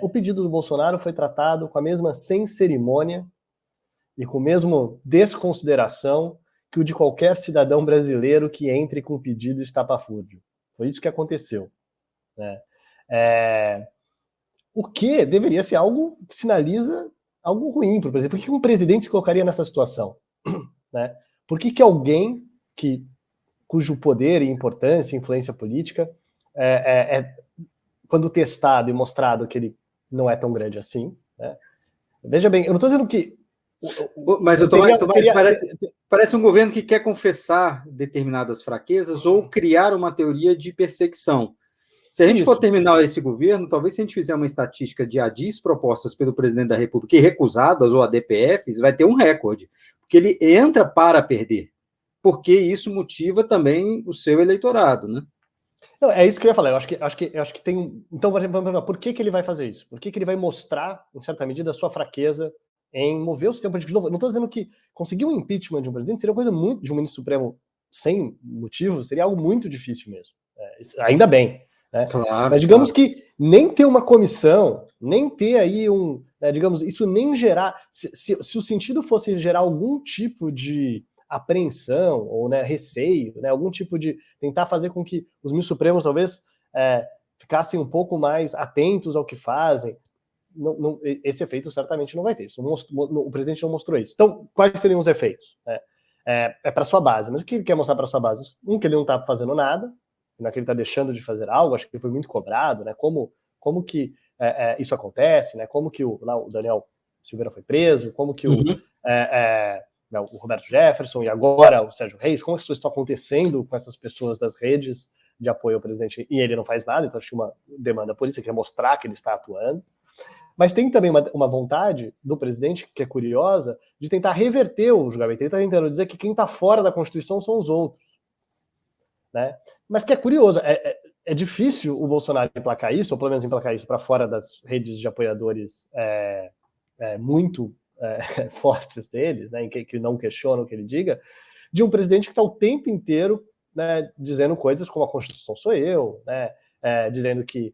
o pedido do Bolsonaro foi tratado com a mesma sem cerimônia e com a mesma desconsideração que o de qualquer cidadão brasileiro que entre com pedido estapafúrdio. Foi isso que aconteceu. Né? O que deveria ser algo que sinaliza algo ruim para o presidente. Por que um presidente se colocaria nessa situação? Né? Por que alguém cujo poder e importância e influência política quando testado e mostrado que ele não é tão grande assim, né? Veja bem, eu não estou dizendo que... Mas o Tomás parece um governo que quer confessar determinadas fraquezas ou criar uma teoria de perseguição. Se a gente for terminar esse governo, talvez se a gente fizer uma estatística de ADIs propostas pelo presidente da República e recusadas, ou ADPFs, vai ter um recorde. Porque ele entra para perder. Porque isso motiva também o seu eleitorado, né? Não, é isso que eu ia falar. Eu acho que tem... Então, vamos perguntar, por que ele vai fazer isso? Por que ele vai mostrar, em certa medida, a sua fraqueza em mover o sistema político de novo? Eu não estou dizendo que conseguir um impeachment de um presidente seria uma coisa muito... de um ministro supremo sem motivo, seria algo muito difícil mesmo. Ainda bem. Né? Claro, mas digamos que nem ter uma comissão, nem ter aí digamos, isso nem gerar... Se o sentido fosse gerar algum tipo de apreensão ou receio, algum tipo de tentar fazer com que os ministros supremos talvez ficassem um pouco mais atentos ao que fazem, esse efeito certamente não vai ter. O presidente não mostrou isso. Então, quais seriam os efeitos? Para sua base. Mas o que ele quer mostrar para sua base? Que ele não está fazendo nada, não é que ele está deixando de fazer algo, acho que ele foi muito cobrado, né? Como que isso acontece, né? Como que o Daniel Silveira foi preso, como que o Roberto Jefferson e agora o Sérgio Reis, como que isso está acontecendo com essas pessoas das redes de apoio ao presidente e ele não faz nada, então acho que uma demanda por isso, ele quer mostrar que ele está atuando. Mas tem também uma vontade do presidente, que é curiosa, de tentar reverter o julgamento. Ele está tentando dizer que quem está fora da Constituição são os outros. Né? Mas que é curioso, é difícil o Bolsonaro emplacar isso, ou pelo menos emplacar isso para fora das redes de apoiadores muito fortes deles, né, que não questionam o que ele diga, de um presidente que está o tempo inteiro, né, dizendo coisas como a Constituição sou eu, né, dizendo que,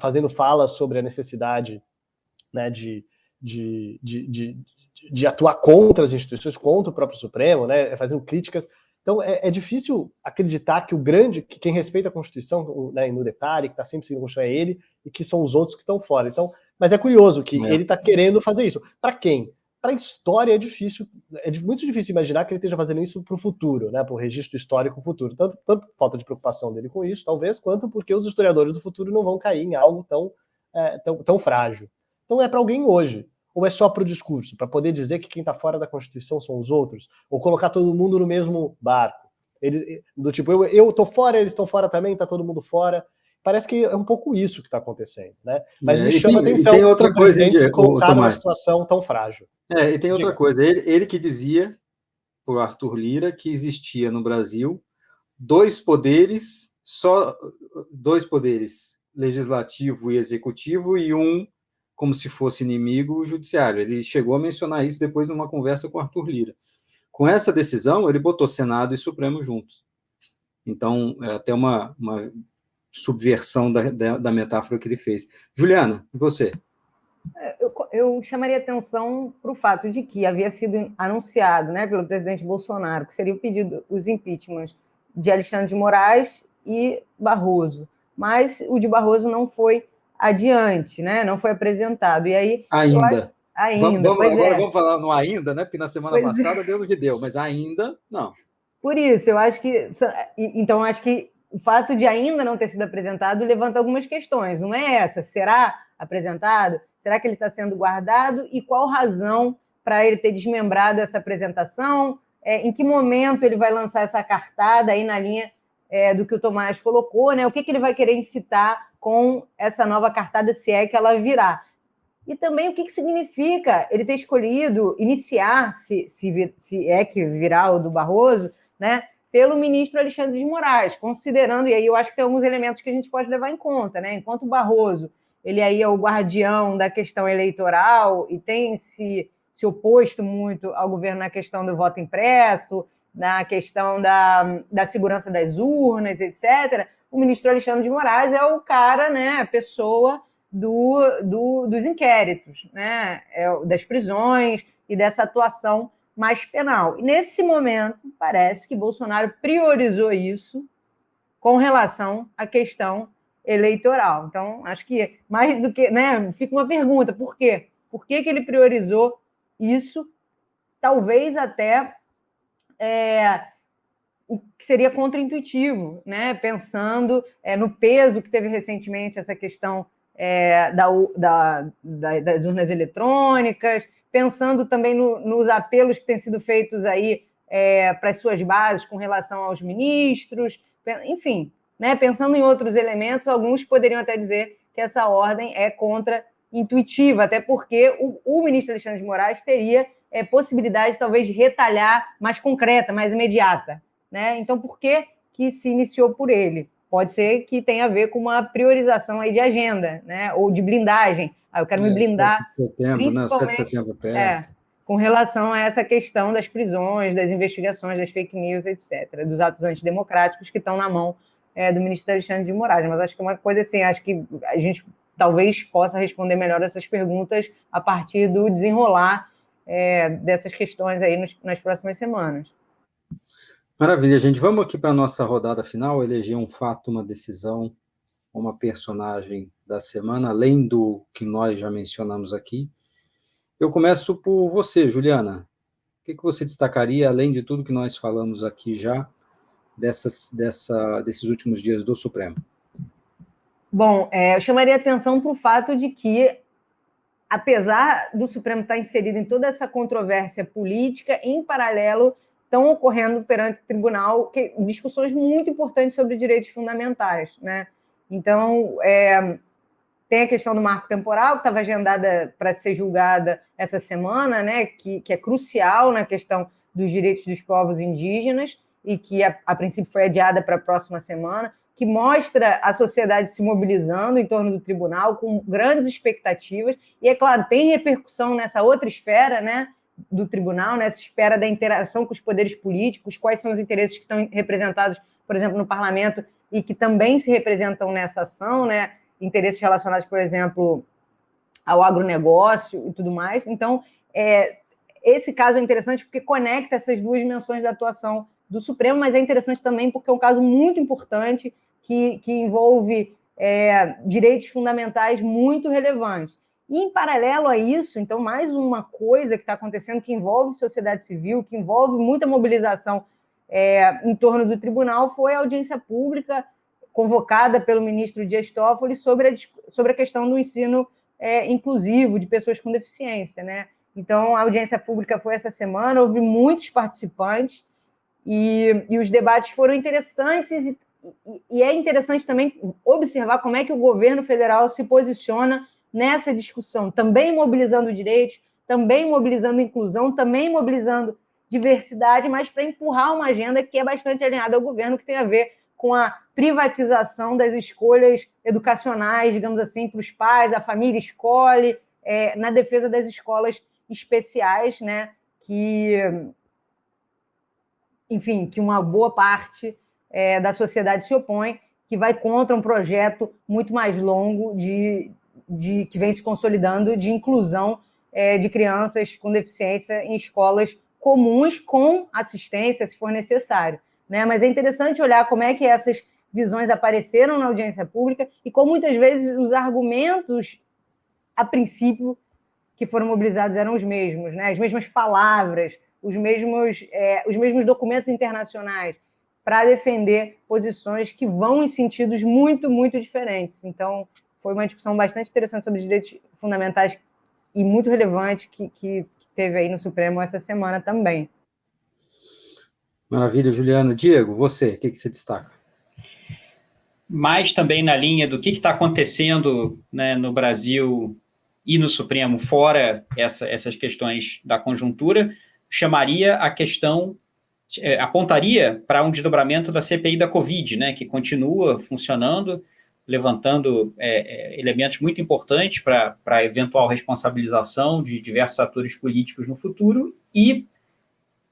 fazendo falas sobre a necessidade, né, de atuar contra as instituições, contra o próprio Supremo, né, fazendo críticas. Então é difícil acreditar que que quem respeita a Constituição, né, no detalhe, que está sempre seguindo a Constituição, é ele, e que são os outros que estão fora. Então, mas é curioso que ele está querendo fazer isso. Para quem? Para a história é difícil, muito difícil imaginar que ele esteja fazendo isso para o futuro, né, para o registro histórico futuro. Tanto falta de preocupação dele com isso, talvez, quanto porque os historiadores do futuro não vão cair em algo tão frágil. Então é para alguém hoje. Ou é só para o discurso, para poder dizer que quem está fora da Constituição são os outros? Ou colocar todo mundo no mesmo barco? Do tipo, eu estou fora, eles estão fora também, está todo mundo fora. Parece que é um pouco isso que está acontecendo, né? Mas me chama a atenção tem outra coisa, ser colocado numa situação tão frágil. E tem outra coisa. Ele que dizia, por Arthur Lira, que existia no Brasil dois poderes, legislativo e executivo, e como se fosse inimigo, o judiciário. Ele chegou a mencionar isso depois numa conversa com Arthur Lira. Com essa decisão, ele botou Senado e Supremo juntos. Então, é até uma subversão da metáfora que ele fez. Juliana, e você? Eu chamaria atenção para o fato de que havia sido anunciado, né, pelo presidente Bolsonaro que seria o pedido, os impeachments de Alexandre de Moraes e Barroso. Mas o de Barroso não foi adiante, né? Não foi apresentado. E aí, ainda. Vamos falar no ainda, né? Porque na semana passada deu o que deu, mas ainda não. Por isso, eu acho que. Então, eu acho que o fato de ainda não ter sido apresentado levanta algumas questões. Uma é essa: será apresentado? Será que ele está sendo guardado? E qual razão para ele ter desmembrado essa apresentação? Em que momento ele vai lançar essa cartada aí na linha do que o Tomás colocou, né? O que ele vai querer incitar com essa nova cartada, se é que ela virá? E também o que significa ele ter escolhido iniciar, se é que virá o do Barroso, né, pelo ministro Alexandre de Moraes, considerando, e aí eu acho que tem alguns elementos que a gente pode levar em conta, né? Enquanto o Barroso, ele aí é o guardião da questão eleitoral e tem se oposto muito ao governo na questão do voto impresso, na questão da segurança das urnas, etc., o ministro Alexandre de Moraes é o cara, né, a pessoa dos inquéritos, né, das prisões e dessa atuação mais penal. E nesse momento, parece que Bolsonaro priorizou isso com relação à questão eleitoral. Então, acho que mais do que, né, fica uma pergunta, por quê? Por que ele priorizou isso? Talvez até o que seria contraintuitivo, né? Pensando no peso que teve recentemente essa questão das urnas eletrônicas, pensando também nos apelos que têm sido feitos aí para as suas bases com relação aos ministros, enfim, né? Pensando em outros elementos, alguns poderiam até dizer que essa ordem é contra-intuitiva, até porque o ministro Alexandre de Moraes teria possibilidade, talvez, de retalhar mais concreta, mais imediata, né? Então, por que se iniciou por ele? Pode ser que tenha a ver com uma priorização aí de agenda, né? Ou de blindagem. Eu quero me blindar, 7 de setembro, né? 7 de setembro, com relação a essa questão das prisões, das investigações, das fake news, etc., dos atos antidemocráticos que estão na mão do ministro Alexandre de Moraes. Mas acho que é uma coisa assim, acho que a gente talvez possa responder melhor essas perguntas a partir do desenrolar dessas questões aí nas próximas semanas. Maravilha, gente. Vamos aqui para a nossa rodada final, eleger um fato, uma decisão, uma personagem da semana, além do que nós já mencionamos aqui. Eu começo por você, Juliana. O que você destacaria, além de tudo que nós falamos aqui já, desses últimos dias do Supremo? Bom, eu chamaria atenção para o fato de que, apesar do Supremo estar inserido em toda essa controvérsia política, em paralelo estão ocorrendo perante o tribunal discussões muito importantes sobre direitos fundamentais, né? Então, tem a questão do marco temporal, que estava agendada para ser julgada essa semana, né? Que é crucial na questão dos direitos dos povos indígenas e que, a princípio, foi adiada para a próxima semana. que mostra a sociedade se mobilizando em torno do tribunal, com grandes expectativas, e, é claro, tem repercussão nessa outra esfera, né, do tribunal, nessa esfera da interação com os poderes políticos, quais são os interesses que estão representados, por exemplo, no parlamento, e que também se representam nessa ação, né, interesses relacionados, por exemplo, ao agronegócio e tudo mais. Então, esse caso é interessante porque conecta essas duas dimensões da atuação do Supremo, mas é interessante também porque é um caso muito importante que envolve direitos fundamentais muito relevantes. E, em paralelo a isso, então, mais uma coisa que está acontecendo que envolve sociedade civil, que envolve muita mobilização em torno do tribunal, foi a audiência pública convocada pelo ministro Dias Toffoli sobre a questão do ensino inclusivo de pessoas com deficiência, né? Então, a audiência pública foi essa semana, houve muitos participantes e os debates foram interessantes e é interessante também observar como é que o governo federal se posiciona nessa discussão, também mobilizando direitos, também mobilizando inclusão, também mobilizando diversidade, mas para empurrar uma agenda que é bastante alinhada ao governo, que tem a ver com a privatização das escolhas educacionais, digamos assim, para os pais, a família escolhe, na defesa das escolas especiais, né, que uma boa parte da sociedade se opõe, que vai contra um projeto muito mais longo que vem se consolidando de inclusão de crianças com deficiência em escolas comuns, com assistência, se for necessário, né? Mas é interessante olhar como é que essas visões apareceram na audiência pública e como muitas vezes os argumentos, a princípio, que foram mobilizados eram os mesmos, né? As mesmas palavras, os mesmos documentos internacionais para defender posições que vão em sentidos muito, muito diferentes. Então, foi uma discussão bastante interessante sobre direitos fundamentais e muito relevante que teve aí no Supremo essa semana também. Maravilha, Juliana. Diego, você, o que você destaca? Mais também na linha do que está acontecendo, né, no Brasil e no Supremo, fora essas questões da conjuntura, chamaria a questão, apontaria para um desdobramento da CPI da Covid, né, que continua funcionando, levantando elementos muito importantes para a eventual responsabilização de diversos atores políticos no futuro, e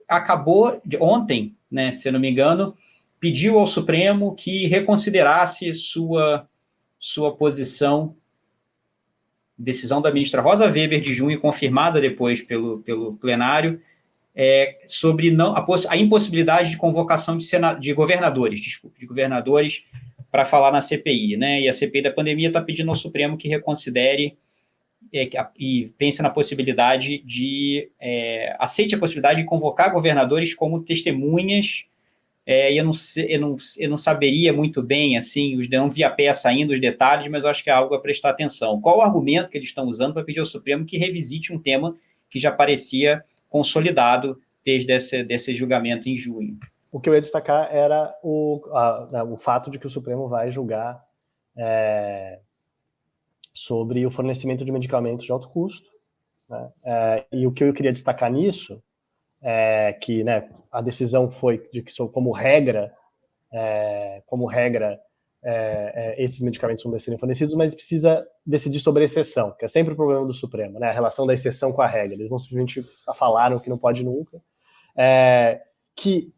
acabou, ontem, né, se eu não me engano, pediu ao Supremo que reconsiderasse sua posição, decisão da ministra Rosa Weber de junho, confirmada depois pelo plenário, sobre a impossibilidade de convocação de governadores para falar na CPI, né? E a CPI da pandemia está pedindo ao Supremo que reconsidere e pense na possibilidade aceite a possibilidade de convocar governadores como testemunhas. Eu não saberia muito bem, assim, não vi a peça ainda, os detalhes, mas eu acho que é algo a prestar atenção. Qual o argumento que eles estão usando para pedir ao Supremo que revisite um tema que já parecia consolidado desde esse julgamento em junho? O que eu ia destacar era o fato de que o Supremo vai julgar sobre o fornecimento de medicamentos de alto custo, né? E o que eu queria destacar nisso é que, né, a decisão foi de que, como regra, esses medicamentos vão serem fornecidos, mas precisa decidir sobre a exceção, que é sempre o problema do Supremo, né? A relação da exceção com a regra. Eles não simplesmente falaram que não pode nunca. Que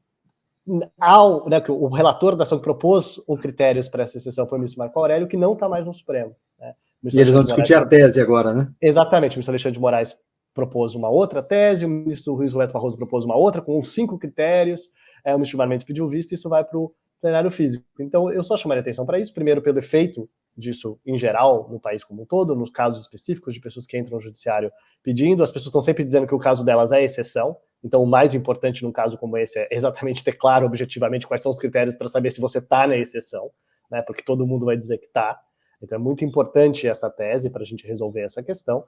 o relator da ação que propôs os critérios para essa exceção foi o ministro Marco Aurélio, que não está mais no Supremo, né? E eles vão discutir a tese agora, né? Exatamente. O ministro Alexandre de Moraes propôs uma outra tese, o ministro Luiz Roberto Barroso propôs uma outra, com 5 critérios, o ministro Gilmar Mendes pediu visto, e isso vai para o plenário físico. Então, eu só chamaria atenção para isso, primeiro pelo efeito disso em geral, no país como um todo, nos casos específicos de pessoas que entram no judiciário pedindo, as pessoas estão sempre dizendo que o caso delas é exceção, então o mais importante num caso como esse é exatamente ter claro objetivamente quais são os critérios para saber se você está na exceção, né, porque todo mundo vai dizer que está. Então é muito importante essa tese para a gente resolver essa questão.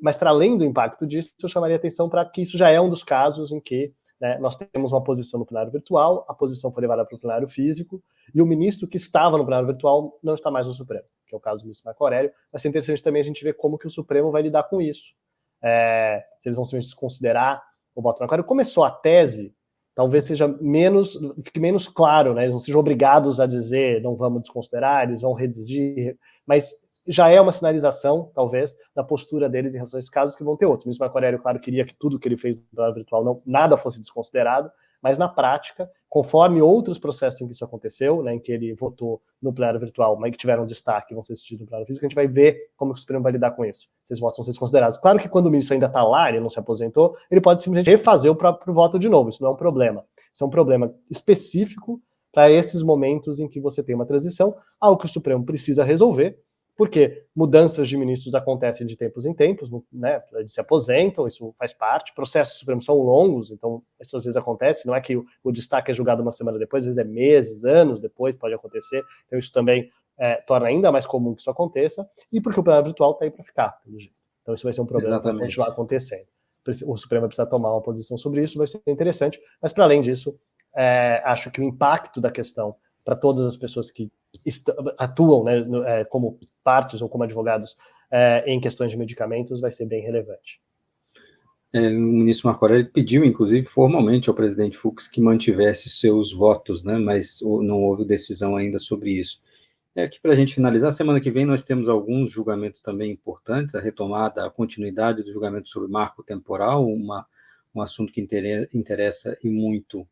Mas para além do impacto disso, eu chamaria atenção para que isso já é um dos casos em que, né, nós temos uma posição no plenário virtual, a posição foi levada para o plenário físico, e o ministro que estava no plenário virtual não está mais no Supremo, que é o caso do ministro Marco Aurélio. Vai ser interessante também a gente ver como que o Supremo vai lidar com isso. Se eles vão simplesmente considerar o voto do Marco Aurélio. Começou a tese talvez fique menos claro, né? Eles não sejam obrigados a dizer não vamos desconsiderar, eles vão redigir, mas já é uma sinalização, talvez, da postura deles em relação a esses casos, que vão ter outros. O ministro Marco Aurélio, claro, queria que tudo que ele fez no plenário virtual nada fosse desconsiderado, mas na prática, conforme outros processos em que isso aconteceu, né, em que ele votou no plenário virtual, mas que tiveram destaque, vão ser assistidos no plenário físico, a gente vai ver como que o Supremo vai lidar com isso. Se esses votos vão ser desconsiderados. Claro que quando o ministro ainda está lá, ele não se aposentou, ele pode simplesmente refazer o próprio voto de novo. Isso não é um problema. Isso é um problema específico para esses momentos em que você tem uma transição, algo que o Supremo precisa resolver, porque mudanças de ministros acontecem de tempos em tempos, né? Eles se aposentam, isso faz parte, processos supremos são longos, então isso às vezes acontece, não é que o destaque é julgado uma semana depois, às vezes é meses, anos depois pode acontecer, então isso também torna ainda mais comum que isso aconteça, e porque o plenário virtual está aí para ficar, pelo jeito. Então isso vai ser um problema que vai continuar acontecendo. O Supremo vai precisar tomar uma posição sobre isso, vai ser interessante, mas para além disso, acho que o impacto da questão para todas as pessoas que atuam, né, como partes ou como advogados em questões de medicamentos vai ser bem relevante. O ministro Marco Aurélio pediu, inclusive, formalmente ao presidente Fux que mantivesse seus votos, né, mas não houve decisão ainda sobre isso. Aqui, para a gente finalizar, semana que vem nós temos alguns julgamentos também importantes, a retomada, a continuidade do julgamento sobre marco temporal, um assunto que interessa e muito,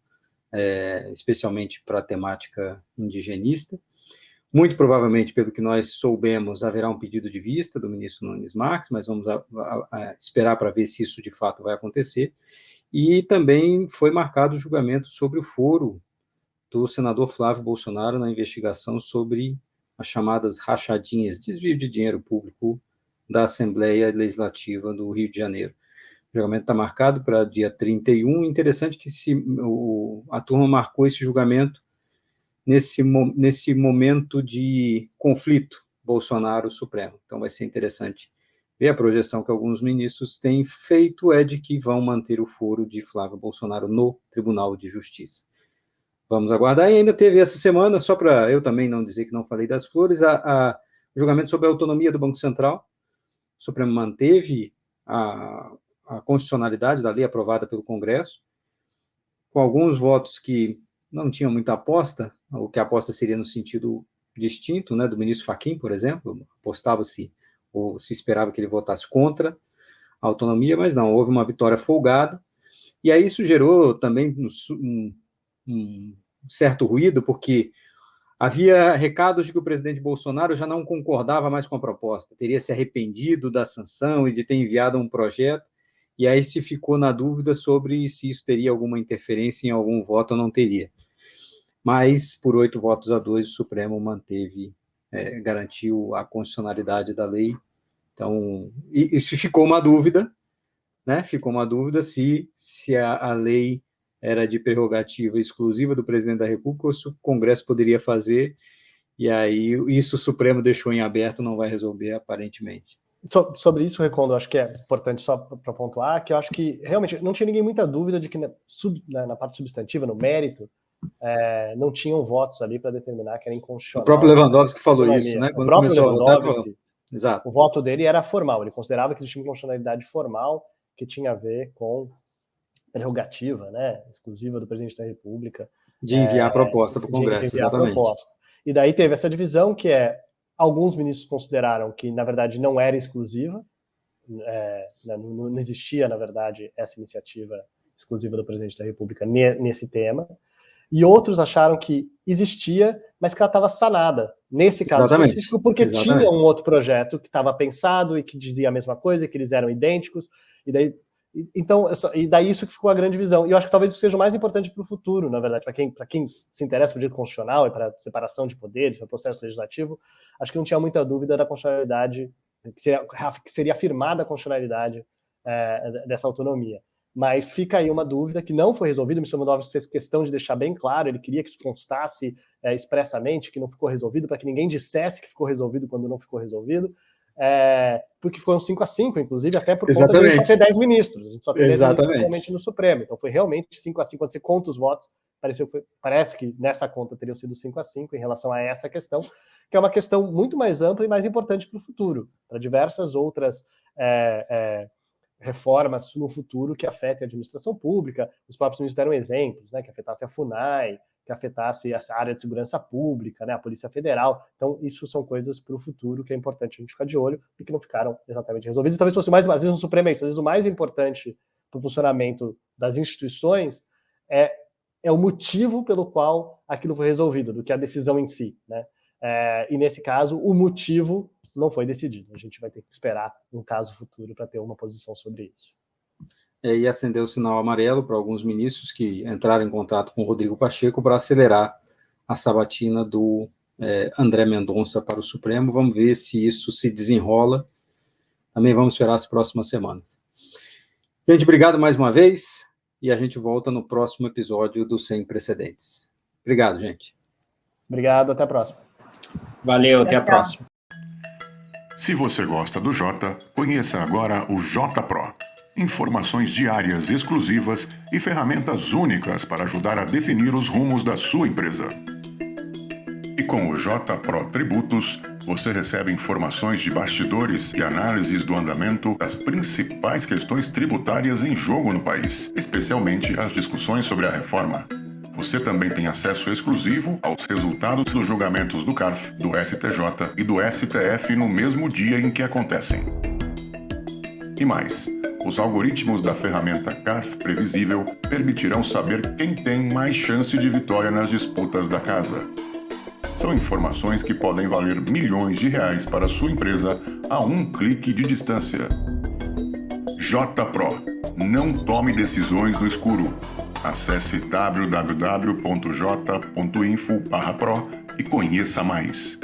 especialmente para a temática indigenista. Muito provavelmente, pelo que nós soubemos, haverá um pedido de vista do ministro Nunes Marques, mas vamos esperar para ver se isso de fato vai acontecer. E também foi marcado o julgamento sobre o foro do senador Flávio Bolsonaro na investigação sobre as chamadas rachadinhas, desvio de dinheiro público da Assembleia Legislativa do Rio de Janeiro. O julgamento está marcado para dia 31. Interessante que a turma marcou esse julgamento nesse momento de conflito Bolsonaro-Supremo. Então vai ser interessante ver a projeção que alguns ministros têm feito de que vão manter o foro de Flávio Bolsonaro no Tribunal de Justiça. Vamos aguardar. E ainda teve essa semana, só para eu também não dizer que não falei das flores, o julgamento sobre a autonomia do Banco Central. O Supremo manteve a constitucionalidade da lei aprovada pelo Congresso, com alguns votos que não tinham muita aposta, ou que a aposta seria no sentido distinto, né, do ministro Fachin, por exemplo, apostava-se, ou se esperava que ele votasse contra a autonomia, mas não, houve uma vitória folgada, e aí isso gerou também um certo ruído, porque havia recados de que o presidente Bolsonaro já não concordava mais com a proposta, teria se arrependido da sanção e de ter enviado um projeto, e aí se ficou na dúvida sobre se isso teria alguma interferência em algum voto ou não teria. Mas, por 8-2, o Supremo garantiu a constitucionalidade da lei. Então, isso ficou uma dúvida, né? Ficou uma dúvida se a lei era de prerrogativa exclusiva do presidente da República ou se o Congresso poderia fazer, e aí isso o Supremo deixou em aberto, não vai resolver, aparentemente. Sobre isso, Recondo, acho que é importante só para pontuar, que eu acho que realmente não tinha ninguém muita dúvida de que na parte substantiva, no mérito, não tinham votos ali para determinar que era inconstitucional. O próprio Lewandowski falou isso, né? Quando o próprio Lewandowski, exato. O voto dele era formal, ele considerava que existia uma inconstitucionalidade formal que tinha a ver com prerrogativa, né, exclusiva do presidente da República. De enviar a proposta para o Congresso, exatamente. E daí teve essa divisão que alguns ministros consideraram que, na verdade, não era exclusiva, não existia, na verdade, essa iniciativa exclusiva do presidente da República nesse tema, e outros acharam que existia, mas que ela estava sanada, nesse caso específico, porque tinha um outro projeto que estava pensado e que dizia a mesma coisa, que eles eram idênticos, e daí isso que ficou a grande visão. E eu acho que talvez isso seja o mais importante para o futuro, na verdade, para quem se interessa por direito constitucional e para separação de poderes, para o processo legislativo, acho que não tinha muita dúvida da constitucionalidade, que seria afirmada a constitucionalidade dessa autonomia. Mas fica aí uma dúvida que não foi resolvida, o ministro Lewandowski fez questão de deixar bem claro, ele queria que isso constasse expressamente, que não ficou resolvido, para que ninguém dissesse que ficou resolvido quando não ficou resolvido, porque foi um 5-5, inclusive, até por conta de a gente só ter 10 ministros, a gente só ter 10 ministros atualmente no Supremo, então foi realmente 5-5, quando você conta os votos, parece que nessa conta teriam sido 5-5 em relação a essa questão, que é uma questão muito mais ampla e mais importante para o futuro, para diversas outras reformas no futuro que afetem a administração pública. Os próprios ministros deram exemplos, né, que afetasse a FUNAI, que afetasse a área de segurança pública, né, a Polícia Federal. Então, isso são coisas para o futuro que é importante a gente ficar de olho e que não ficaram exatamente resolvidas. E talvez fosse mais, às vezes, no Supremo, às vezes o mais importante para o funcionamento das instituições é o motivo pelo qual aquilo foi resolvido, do que a decisão em si, né? E nesse caso, o motivo não foi decidido. A gente vai ter que esperar um caso futuro para ter uma posição sobre isso. E acendeu o sinal amarelo para alguns ministros que entraram em contato com o Rodrigo Pacheco para acelerar a sabatina do André Mendonça para o Supremo. Vamos ver se isso se desenrola. Também vamos esperar as próximas semanas. Gente, obrigado mais uma vez e a gente volta no próximo episódio do Sem Precedentes. Obrigado, gente. Obrigado, até a próxima. Valeu, até a próxima. Se você gosta do Jota, conheça agora o Jota Pro. Informações diárias exclusivas e ferramentas únicas para ajudar a definir os rumos da sua empresa. E com o Jota Pro Tributos, você recebe informações de bastidores e análises do andamento das principais questões tributárias em jogo no país, especialmente as discussões sobre a reforma. Você também tem acesso exclusivo aos resultados dos julgamentos do CARF, do STJ e do STF no mesmo dia em que acontecem. E mais, os algoritmos da ferramenta CARF Previsível permitirão saber quem tem mais chance de vitória nas disputas da casa. São informações que podem valer milhões de reais para a sua empresa a um clique de distância. Jota Pro. Não tome decisões no escuro. Acesse www.j.info/pro e conheça mais.